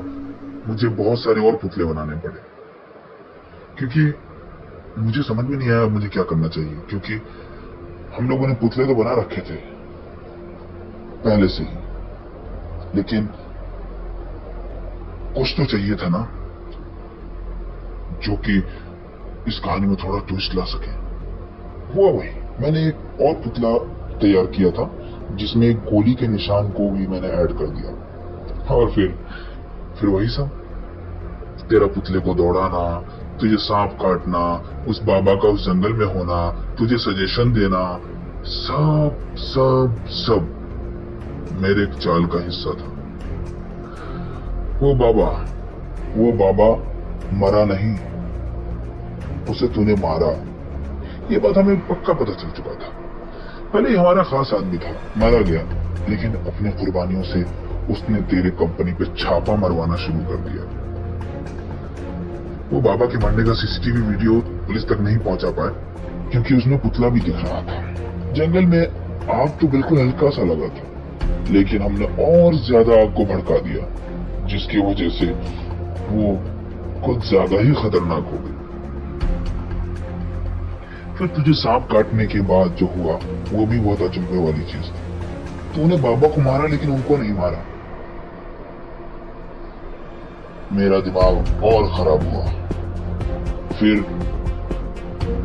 मुझे बहुत सारे और पुतले बनाने पड़े, क्योंकि मुझे समझ में नहीं आया मुझे क्या करना चाहिए। क्योंकि हम लोगों ने पुतले तो बना रखे थे पहले से ही, लेकिन कुछ तो चाहिए था ना जो कि इस कहानी में थोड़ा ट्विस्ट ला सके। हुआ वही, मैंने एक और पुतला तैयार किया था जिसमें एक गोली के निशान को भी मैंने ऐड कर दिया, और फिर वही सब, तेरा पुतले को दौड़ाना, तुझे सांप काटना, उस बाबा का उस जंगल में होना, तुझे सजेशन देना, सब सब सब मेरे एक चाल का हिस्सा था। वो बाबा मरा नहीं, उसे तूने मारा, ये बात हमें पक्का पता चल चुका था। पहले हमारा खास आदमी था, मारा गया, लेकिन अपने कुर्बानियों से उसने तेरे कंपनी पे छापा मरवाना शुरू कर दिया। वो बाबा के मरने का सीसीटीवी वीडियो पुलिस तक नहीं पहुंचा पाए, क्योंकि उसमें पुतला भी दिख रहा था। जंगल में आग तो बिल्कुल हल्का सा लगा था, लेकिन हमने और ज्यादा आग को भड़का दिया, जिसकी वजह से वो कुछ ज्यादा ही खतरनाक हो गई। फिर तुझे सांप काटने के बाद जो हुआ वो भी बहुत अचंभे वाली चीज थी। तूने बाबा को मारा लेकिन उनको नहीं मारा। मेरा दिमाग और खराब हुआ। फिर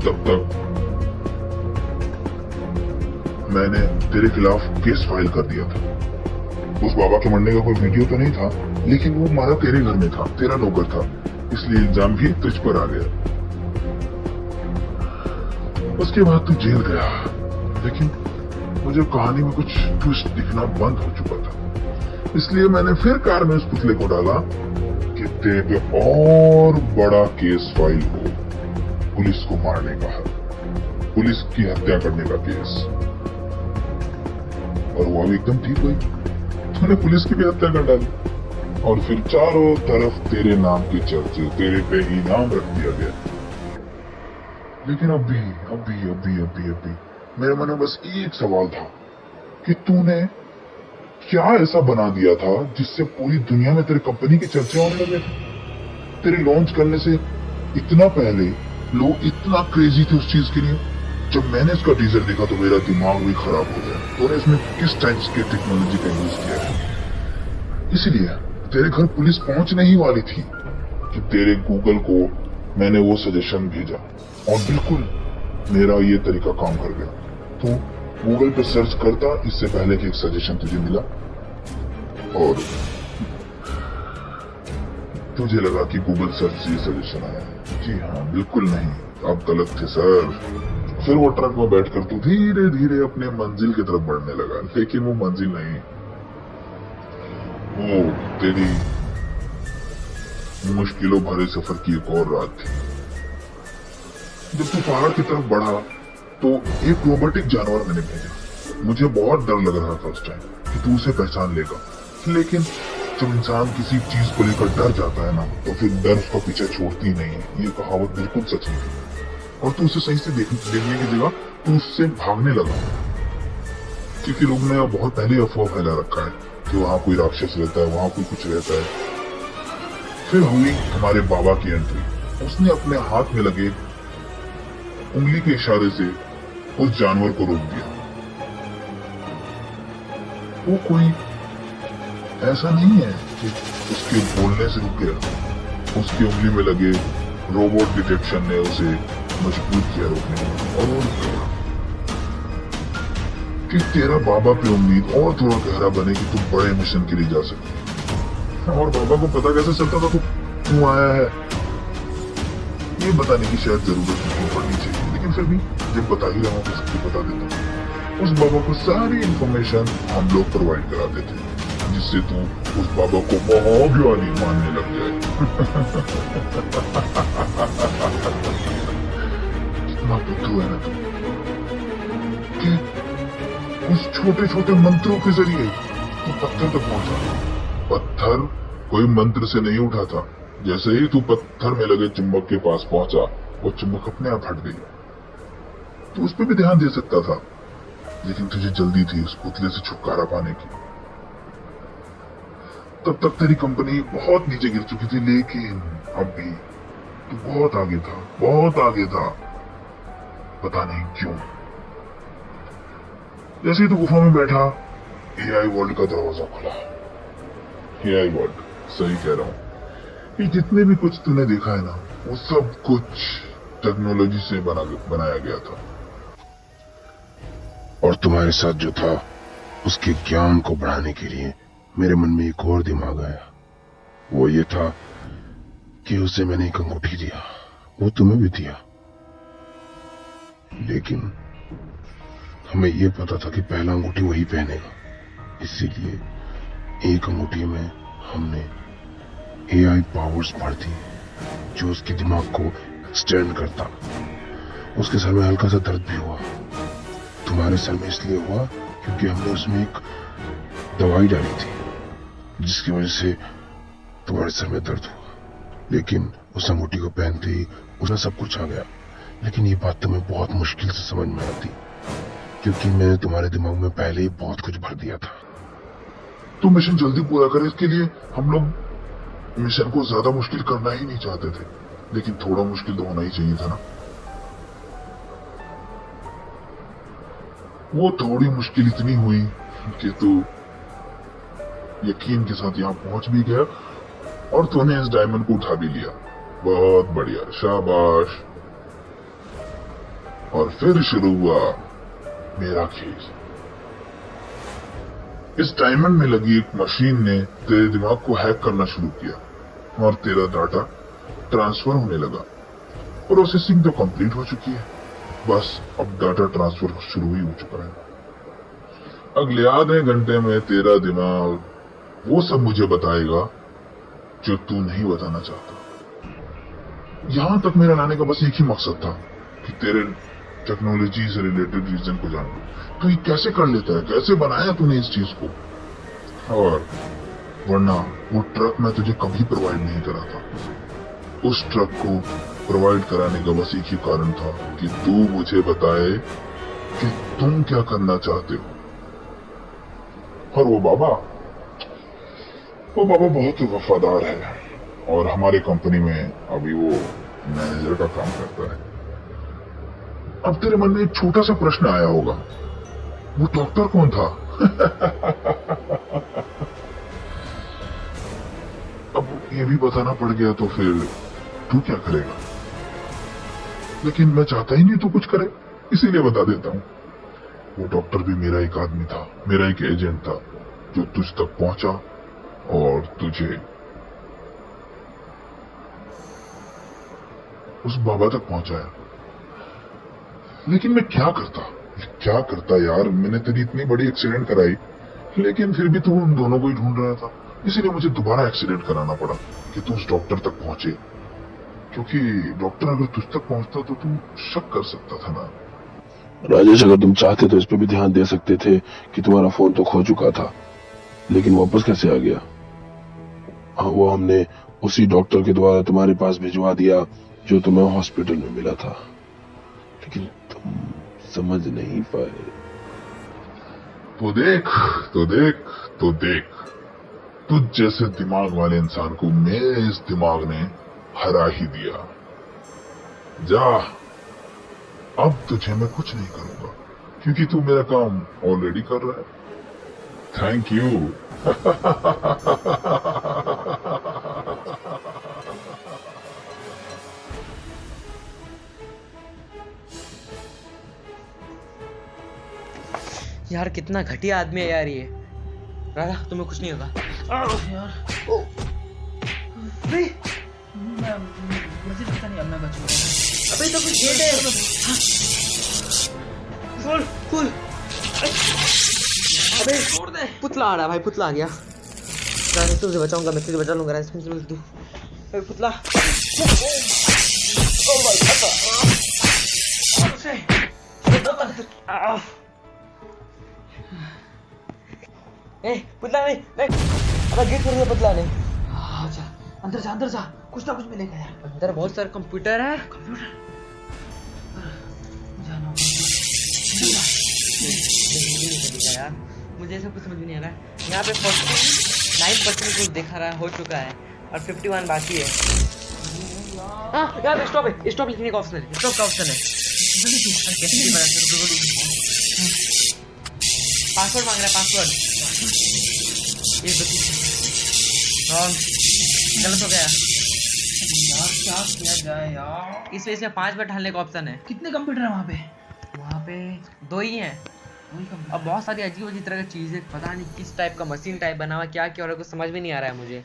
तब तक मैंने तेरे खिलाफ केस फाइल कर दिया था। उस बाबा के मरने का कोई वीडियो तो नहीं था, लेकिन वो मारा तेरे घर में था, तेरा नौकर था, इसलिए इल्जाम भी तुझ पर आ गया। उसके बाद तू जेल गया, लेकिन मुझे कहानी में कुछ ट्विस्ट दिखना बंद हो चुका था, इसलिए मैंने फिर कार में उस पुतले को डाला कि तेरे पे और बड़ा केस फाइल हो, पुलिस को मारने का, पुलिस की हत्या करने का केस। और वो अभी एकदम ठीक हुई, तूने पुलिस की भी हत्या कर डाली और फिर चारों तरफ तेरे नाम के चर्चे, तेरे पे ही नाम रख दिया गया। लेकिन अभी अभी अभी अभी अभी मेरे मन में बस एक सवाल था कि तूने क्या ऐसा बना दिया था जिससे पूरी दुनिया में तेरी कंपनी की चर्चा होने लगे थे? तेरे लॉन्च करने से इतना पहले लोग इतना क्रेजी थे उस चीज के लिए। जब मैंने इसका टीजर देखा तो मेरा दिमाग भी खराब हो गया। तूने इसमें किस टाइप की टेक्नोलॉजी का यूज किया है? इसलिए तेरे घर पुलिस पहुंचने ही वाली थी कि तेरे गूगल को मैंने वो सजेशन भेजा और बिल्कुल मेरा ये तरीका काम कर गया। तो गूगल पे सर्च करता इससे पहले कि एक सजेशन तुझे मिला और तुझे लगा कि गूगल सर्च से सजेशन आया। जी हाँ, बिल्कुल नहीं, आप गलत थे सर। फिर वो ट्रक में बैठकर तू धीरे धीरे अपने मंजिल की तरफ बढ़ने लगा, लेकिन वो मंजिल नहीं, वो तेरी मुश्किलों भरे सफर की एक और रात थी। जब तू पहाड़ की तरफ बढ़ा तो एक रोबोटिक जानवर मैंने भेजा। मुझे बहुत डर लग रहा था उस टाइम कि तू उसे पहचान लेगा, लेकिन जब इंसान किसी चीज को लेकर डर जाता है ना, तो फिर डर उसका पीछे छोड़ती नहीं है। ये कहावत बिल्कुल सच है। और तू उसे सही से देखने की जगह तू उससे भागने लगा, क्योंकि लोग ने बहुत पहले अफवाह फैला रखा है कि वहां कोई राक्षस रहता है, वहां कोई कुछ रहता है। फिर हुई हमारे बाबा की एंट्री। उसने अपने हाथ में लगे उंगली के इशारे से उस जानवर को रोक दिया। वो कोई ऐसा नहीं है कि उसके बोलने से रुक गया, उसकी उंगली में लगे रोबोट डिटेक्शन ने उसे मजबूर किया रोकने में। और कि तेरा बाबा पे उम्मीद और थोड़ा गहरा बने कि तुम बड़े मिशन के लिए जा सके। और बाबा को पता कैसे चलता था तू आया है, ये बताने की शायद जरूरत नहीं पड़नी चाहिए, लेकिन फिर भी जब बता ही रहा हूँ तो सबको बता देता हूँ। उस बाबा को सारी इंफॉर्मेशन हम लोग प्रोवाइड कराते थे, जिससे तू उस बाबा को भगवानी मानने लग जाए। कितना बुद्धू है ना तू, कि उस छोटे छोटे मंत्रों के जरिए तू पत्थर तक पहुंचा। पत्थर कोई मंत्र से नहीं उठा था। जैसे ही तू पत्थर में लगे चुंबक के पास पहुंचा, वो चुंबक अपने आप हट गई। तू उस पर भी ध्यान दे सकता था, लेकिन तुझे जल्दी थी उस पुतले से छुटकारा पाने की। तब तक तेरी कंपनी बहुत नीचे गिर चुकी थी, लेकिन अब भी तू बहुत आगे था, बहुत आगे था, पता नहीं क्यों। जैसे ही तू गुफा में बैठा, एआई वर्ल्ड का दरवाजा खुला। एआई वर्ल्ड, सही कह रहा हूं। ये जितने भी कुछ तूने देखा है ना, वो सब कुछ टेक्नोलॉजी से बनाया गया था। और तुम्हारे साथ जो था, उसके ज्ञान को बढ़ाने के लिए मेरे मन में एक और दिमाग आया। वो ये था कि उसे मैंने एक अंगूठी दिया, वो तुम्हें भी दिया, लेकिन हमें यह पता था कि पहला अंगूठी वही पहनेगा। इसीलिए एक अंगूठी में हमने एआई पावर्स भर दी, जो उसके दिमाग को एक्सटेंड करता। उसके सर में हल्का सा दर्द भी हुआ। तुम्हारे सर में इसलिए हुआ क्योंकि हमने उसमें एक दवाई डाली थी, जिसकी वजह से तुम्हारे सर में दर्द हुआ। लेकिन उस अंगूठी को पहनते ही उसमें सब कुछ आ गया। लेकिन ये बात तुम्हें बहुत मुश्किल से समझ में आती, क्योंकि मैंने तुम्हारे दिमाग में पहले ही बहुत कुछ भर दिया था। तो मिशन जल्दी पूरा करे, इसके लिए हम लोग मिशन को ज्यादा मुश्किल करना ही नहीं चाहते थे, लेकिन थोड़ा मुश्किल तो होना ही चाहिए था ना। वो थोड़ी मुश्किल इतनी हुई कि तू यकीन के साथ यहाँ पहुंच भी गया और तूने इस डायमंड को उठा भी लिया। बहुत बढ़िया, शाबाश। और फिर शुरू हुआ मेरा खेल। इस डायमंड में लगी एक मशीन ने तेरे दिमाग को हैक करना शुरू किया और तेरा डाटा ट्रांसफर होने लगा। प्रोसेसिंग तो कंप्लीट हो चुकी है, बस अब डाटा ट्रांसफर शुरू ही हो चुका है। अगले आधे घंटे में तेरा दिमाग वो सब मुझे बताएगा जो तू नहीं बताना चाहता। यहां तक मेरा लाने का बस एक ही मकसद था कि तेरे टेक्नोलॉजी से रिलेटेड रीजन को जानूं। तू ये कैसे कर लेता है, कैसे बनाया तूने इस चीज को? और वरना वो ट्रक मैं तुझे कभी प्रोवाइड नहीं करा था। उस ट्रक को प्रोवाइड कराने का बस एक ही कारण था कि तू मुझे बताए कि तुम क्या करना चाहते हो। और वो बाबा बहुत ही वफादार है और हमारे कंपनी में अभी वो मैनेजर का काम करता है। अब तेरे मन में एक छोटा सा प्रश्न आया होगा, वो डॉक्टर कौन था? अब ये भी बताना पड़ गया तो फिर तू क्या करेगा? लेकिन मैं चाहता ही नहीं तू कुछ करे, इसीलिए बता देता हूं। वो डॉक्टर भी मेरा एक आदमी था, मेरा एक एजेंट था, जो तुझ तक पहुंचा और तुझे उस बाबा तक पहुंचाया। लेकिन मैं क्या करता यार? मैंने तेरी इतनी बड़ी एक्सीडेंट कराई, लेकिन फिर भी तू उन दोनों को ही ढूंढ रहा था। इसीलिए मुझे दोबारा एक्सीडेंट कराना पड़ा कि तू उस डॉक्टर तक पहुंचे, क्योंकि डॉक्टर अगर तुझ तक पहुंचता तो तू शक कर सकता था ना। राजेश, अगर तुम चाहते तो इस पे भी ध्यान दे सकते थे कि तुम्हारा फोन तो खो चुका था, लेकिन वापस कैसे आ गया? हाँ, वो हमने उसी डॉक्टर के द्वारा तुम्हारे पास भिजवा दिया जो तुम्हें हॉस्पिटल में मिला था, लेकिन तुम समझ नहीं पाए। तो देख तुझ जैसे दिमाग वाले इंसान को मेरे इस दिमाग ने हरा ही दिया। जा, अब तुझे मैं कुछ नहीं करूंगा, क्योंकि तू मेरा काम ऑलरेडी कर रहा है। Thank you. यार कितना घटिया आदमी है यार ये। राधा, तुम्हें कुछ नहीं होगा। यार मुझे लगता नहीं अब मैं बचूंगा। अबे तो कुछ गेट है। फुल अबे छोड़ दे। पुतला आ रहा है भाई, पुतला आ गया। राधा, तुझे बचाऊंगा, मैं तुझे बचा लूंगा। तू पुतला। ओ भाई ए, पुतला नहीं। अबे गेट खोल दिया पुतला ने। अच्छा, अंदर जा, कुछ ना कुछ मिलेगा यार। अंदर बहुत सारे कंप्यूटर है। यार मुझे ऐसा कुछ समझ नहीं आ रहा है। यहाँ पे 49% कुछ दिखा रहा है, हो चुका है, और 51 बाकी है। हाँ, यहाँ पे स्टॉप लिखने का ऑप्शन है। स्टॉप का ऑप्शन है। पासवर्ड मांग रहा है, पासवर्ड। गलत हो गया यार, क्या किया जाए यार? इसमें 5 बार ढालने का ऑप्शन है। कितने कंप्यूटर है वहाँ पे? वहाँ पे 2 ही हैं। अब बहुत सारी अजीब अजीब तरह की चीजें, पता नहीं किस टाइप का मशीन टाइप बना हुआ, क्या क्या, और कुछ समझ में नहीं आ रहा है मुझे।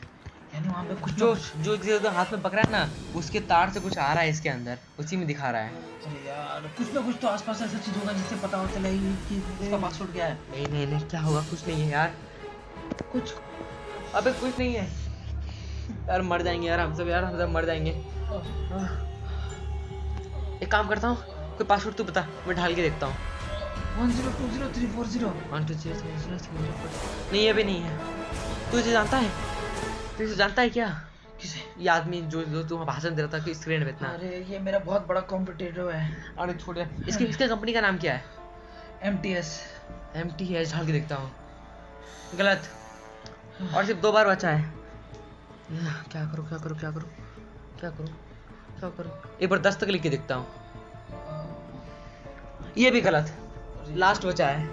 यानी वहाँ पे कुछ जो हाथ में पकड़ा है ना, उसके तार से कुछ आ रहा है इसके अंदर, उसी में दिखा रहा है। अरे यार, कुछ ना कुछ तो आसपास ऐसा चीज होगा जिससे पता हो चले कि इसका पासवर्ड क्या है। नहीं, क्या होगा? कुछ नहीं है यार, कुछ। अबे कुछ नहीं है यार, मर जाएंगे यार हम सब मर जाएंगे। एक काम करता हूँ, कोई पासवर्ड तू बता, मैं ढाल के देखता हूँ। 10200340 नहीं, ये भी नहीं है। तू इसे जानता है क्या? किसे? ये आदमी जो तू भाषण दे रहा था कि स्क्रीन पे इतना। अरे ये मेरा बहुत बड़ा कॉम्पिटिटर है। अरे छोड़, इसके कंपनी का नाम क्या है? MTS ढाल के देखता हूँ। गलत। और सिर्फ 2 बार बचा है। क्या करूँ? एक बार 10 तक लिख के देखता हूँ। ये भी गलत। लास्ट बचा है।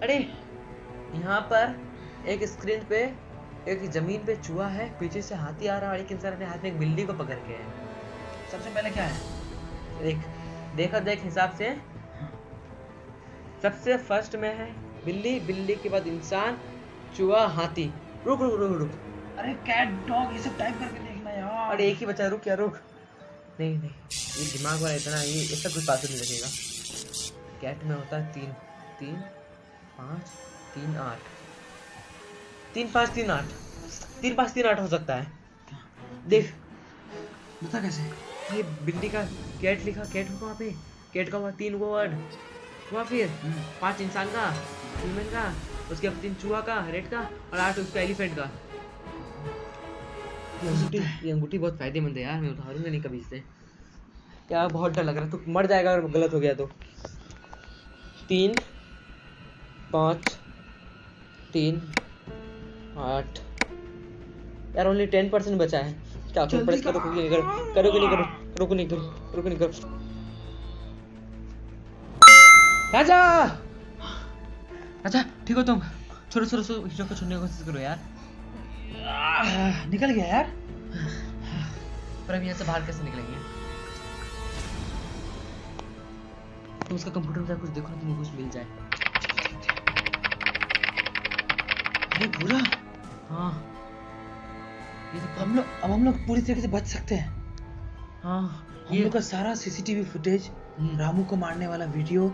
अरे यहाँ पर एक स्क्रीन पे एक जमीन पे चूहा है, पीछे से हाथी आ रहा है और एक इंसान अपने हाथ में एक बिल्ली को पकड़ के है। सबसे पहले क्या है? देख हिसाब से सबसे फर्स्ट में है बिल्ली के बाद इंसान, चूहा, हाथी। रुक। अरे कैट, डॉग, ये सब टाइप करके देखना यार। अरे एक ही बचा, रुक। नहीं, ये दिमाग वाला इतना, ये इसका कुछ पासवर्ड नहीं लगेगा। कैट में होता है 3 5 3 8। 3538 3538 हो सकता है। देख बता कैसे? ये बिल्ली का कैट लिखा, कैट होगा वहाँ पे, कैट का हुआ 3 वर्ड हुआ, फिर 5 इंसान का, ह्यूमन का, उसके बाद 3 चूहा का, रेड का, और 8 उसका एलिफेंट का। ये अंगूठी बहुत फायदेमंद है यार, मैं उतारूंगा नहीं कभी इससे। क्या बहुत डर लग रहा है, तू मर जाएगा अगर गलत हो गया तो। 3 5 3 8 यार ओनली 10% बचा है। क्या करूं, प्रेस करो कि नहीं करो, करो कि नहीं करो, रुको नहीं करो, रुको नहीं करो। राजा अच्छा ठीक हो तुम? छोड़ो छोड़ो छोड़ो, हीरो को छोड़ने की कोशिश करो यार। निकल गया यार। पर अब यहाँ से बाहर कैसे निकलेंगे? तुम उसका कंप्यूटर में कुछ देखो ना, तुम्हें कुछ मिल जाए। अरे पूरा हाँ ये तो हम लोग पूरी तरीके से बच सकते हैं। हाँ हम लोग का सारा सीसीटीवी फुटेज, रामू को मारने वाला वीडियो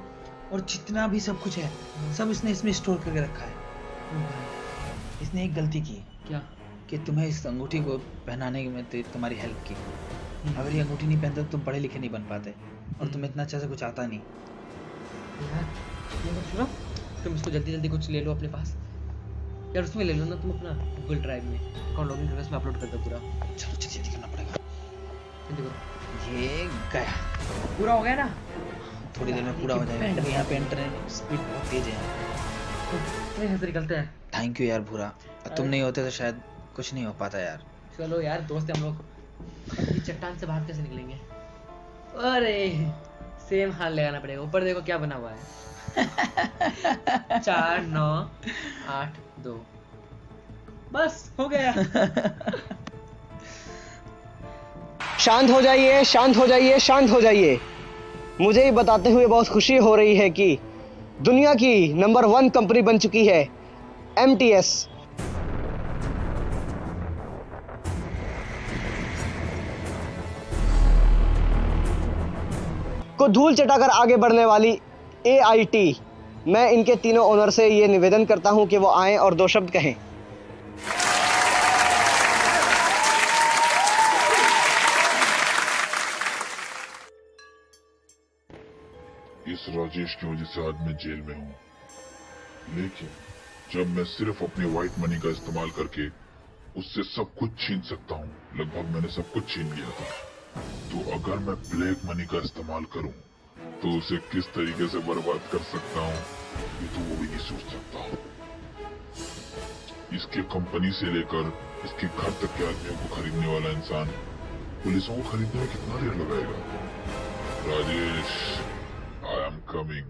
और जितना भी सब कुछ है, सब इसने इसमें स्टोर करके रखा है। इसने एक गलती की क्या? कि तुम्हें इस अंगूठी को पहनाने में तुम्हारी हेल्प की। अगर ये अंगूठी नहीं पहनते तो तुम पढ़े लिखे नहीं बन पाते, और तुम्हें इतना अच्छा से कुछ आता नहीं। यार ये मत सुनो, तुम इसको जल्दी जल्दी कुछ ले लो अपने पास यार, उसमें ले लो ना तुम अपना गूगल ड्राइव में, अकाउंट लॉगिन करके उसमें अपलोड कर दो पूरा। चलो जल्दी करना पड़ेगा। जल्दी करो। ये गया, पूरा हो गया ना? थोड़ी देर में पूरा हो जाएगा। यहाँ पे इंटरनेट स्पीड बहुत तेज है। तो यहाँ से निकलते हैं। थैंक यू यार भूरा, तुम नहीं होते तो शायद कुछ नहीं हो पाता यार। चलो यार दोस्त हम लोग, ये चट्टान से बाहर कैसे निकलेंगे? अरे सेम हाल लगाना पड़ेगा। ऊपर देखो क्या बना हुआ है। 4 9 8 2 बस हो गया। शांत हो जाइए, शांत हो जाइए, शांत हो जाइए। मुझे ये बताते हुए बहुत खुशी हो रही है कि दुनिया की नंबर 1 कंपनी बन चुकी है MTS। को धूल चटाकर आगे बढ़ने वाली AIT। मैं इनके तीनों ओनर से ये निवेदन करता हूं कि वो आएं और 2 शब्द कहें। इस राजेश की वजह से आज मैं जेल में हूँ, लेकिन जब मैं सिर्फ अपने व्हाइट मनी का इस्तेमाल करके उससे सब कुछ छीन सकता हूँ, लगभग मैंने सब कुछ छीन लिया था, तो अगर मैं ब्लैक मनी का इस्तेमाल करूँ तो उसे किस तरीके से बर्बाद कर सकता हूँ ये तो वो भी नहीं सोच सकता। इसके कंपनी से लेकर इसके घर तक के आदमियों को खरीदने वाला इंसान पुलिसों को खरीदने में कितना देर लगाएगा? Rajesh, I am coming.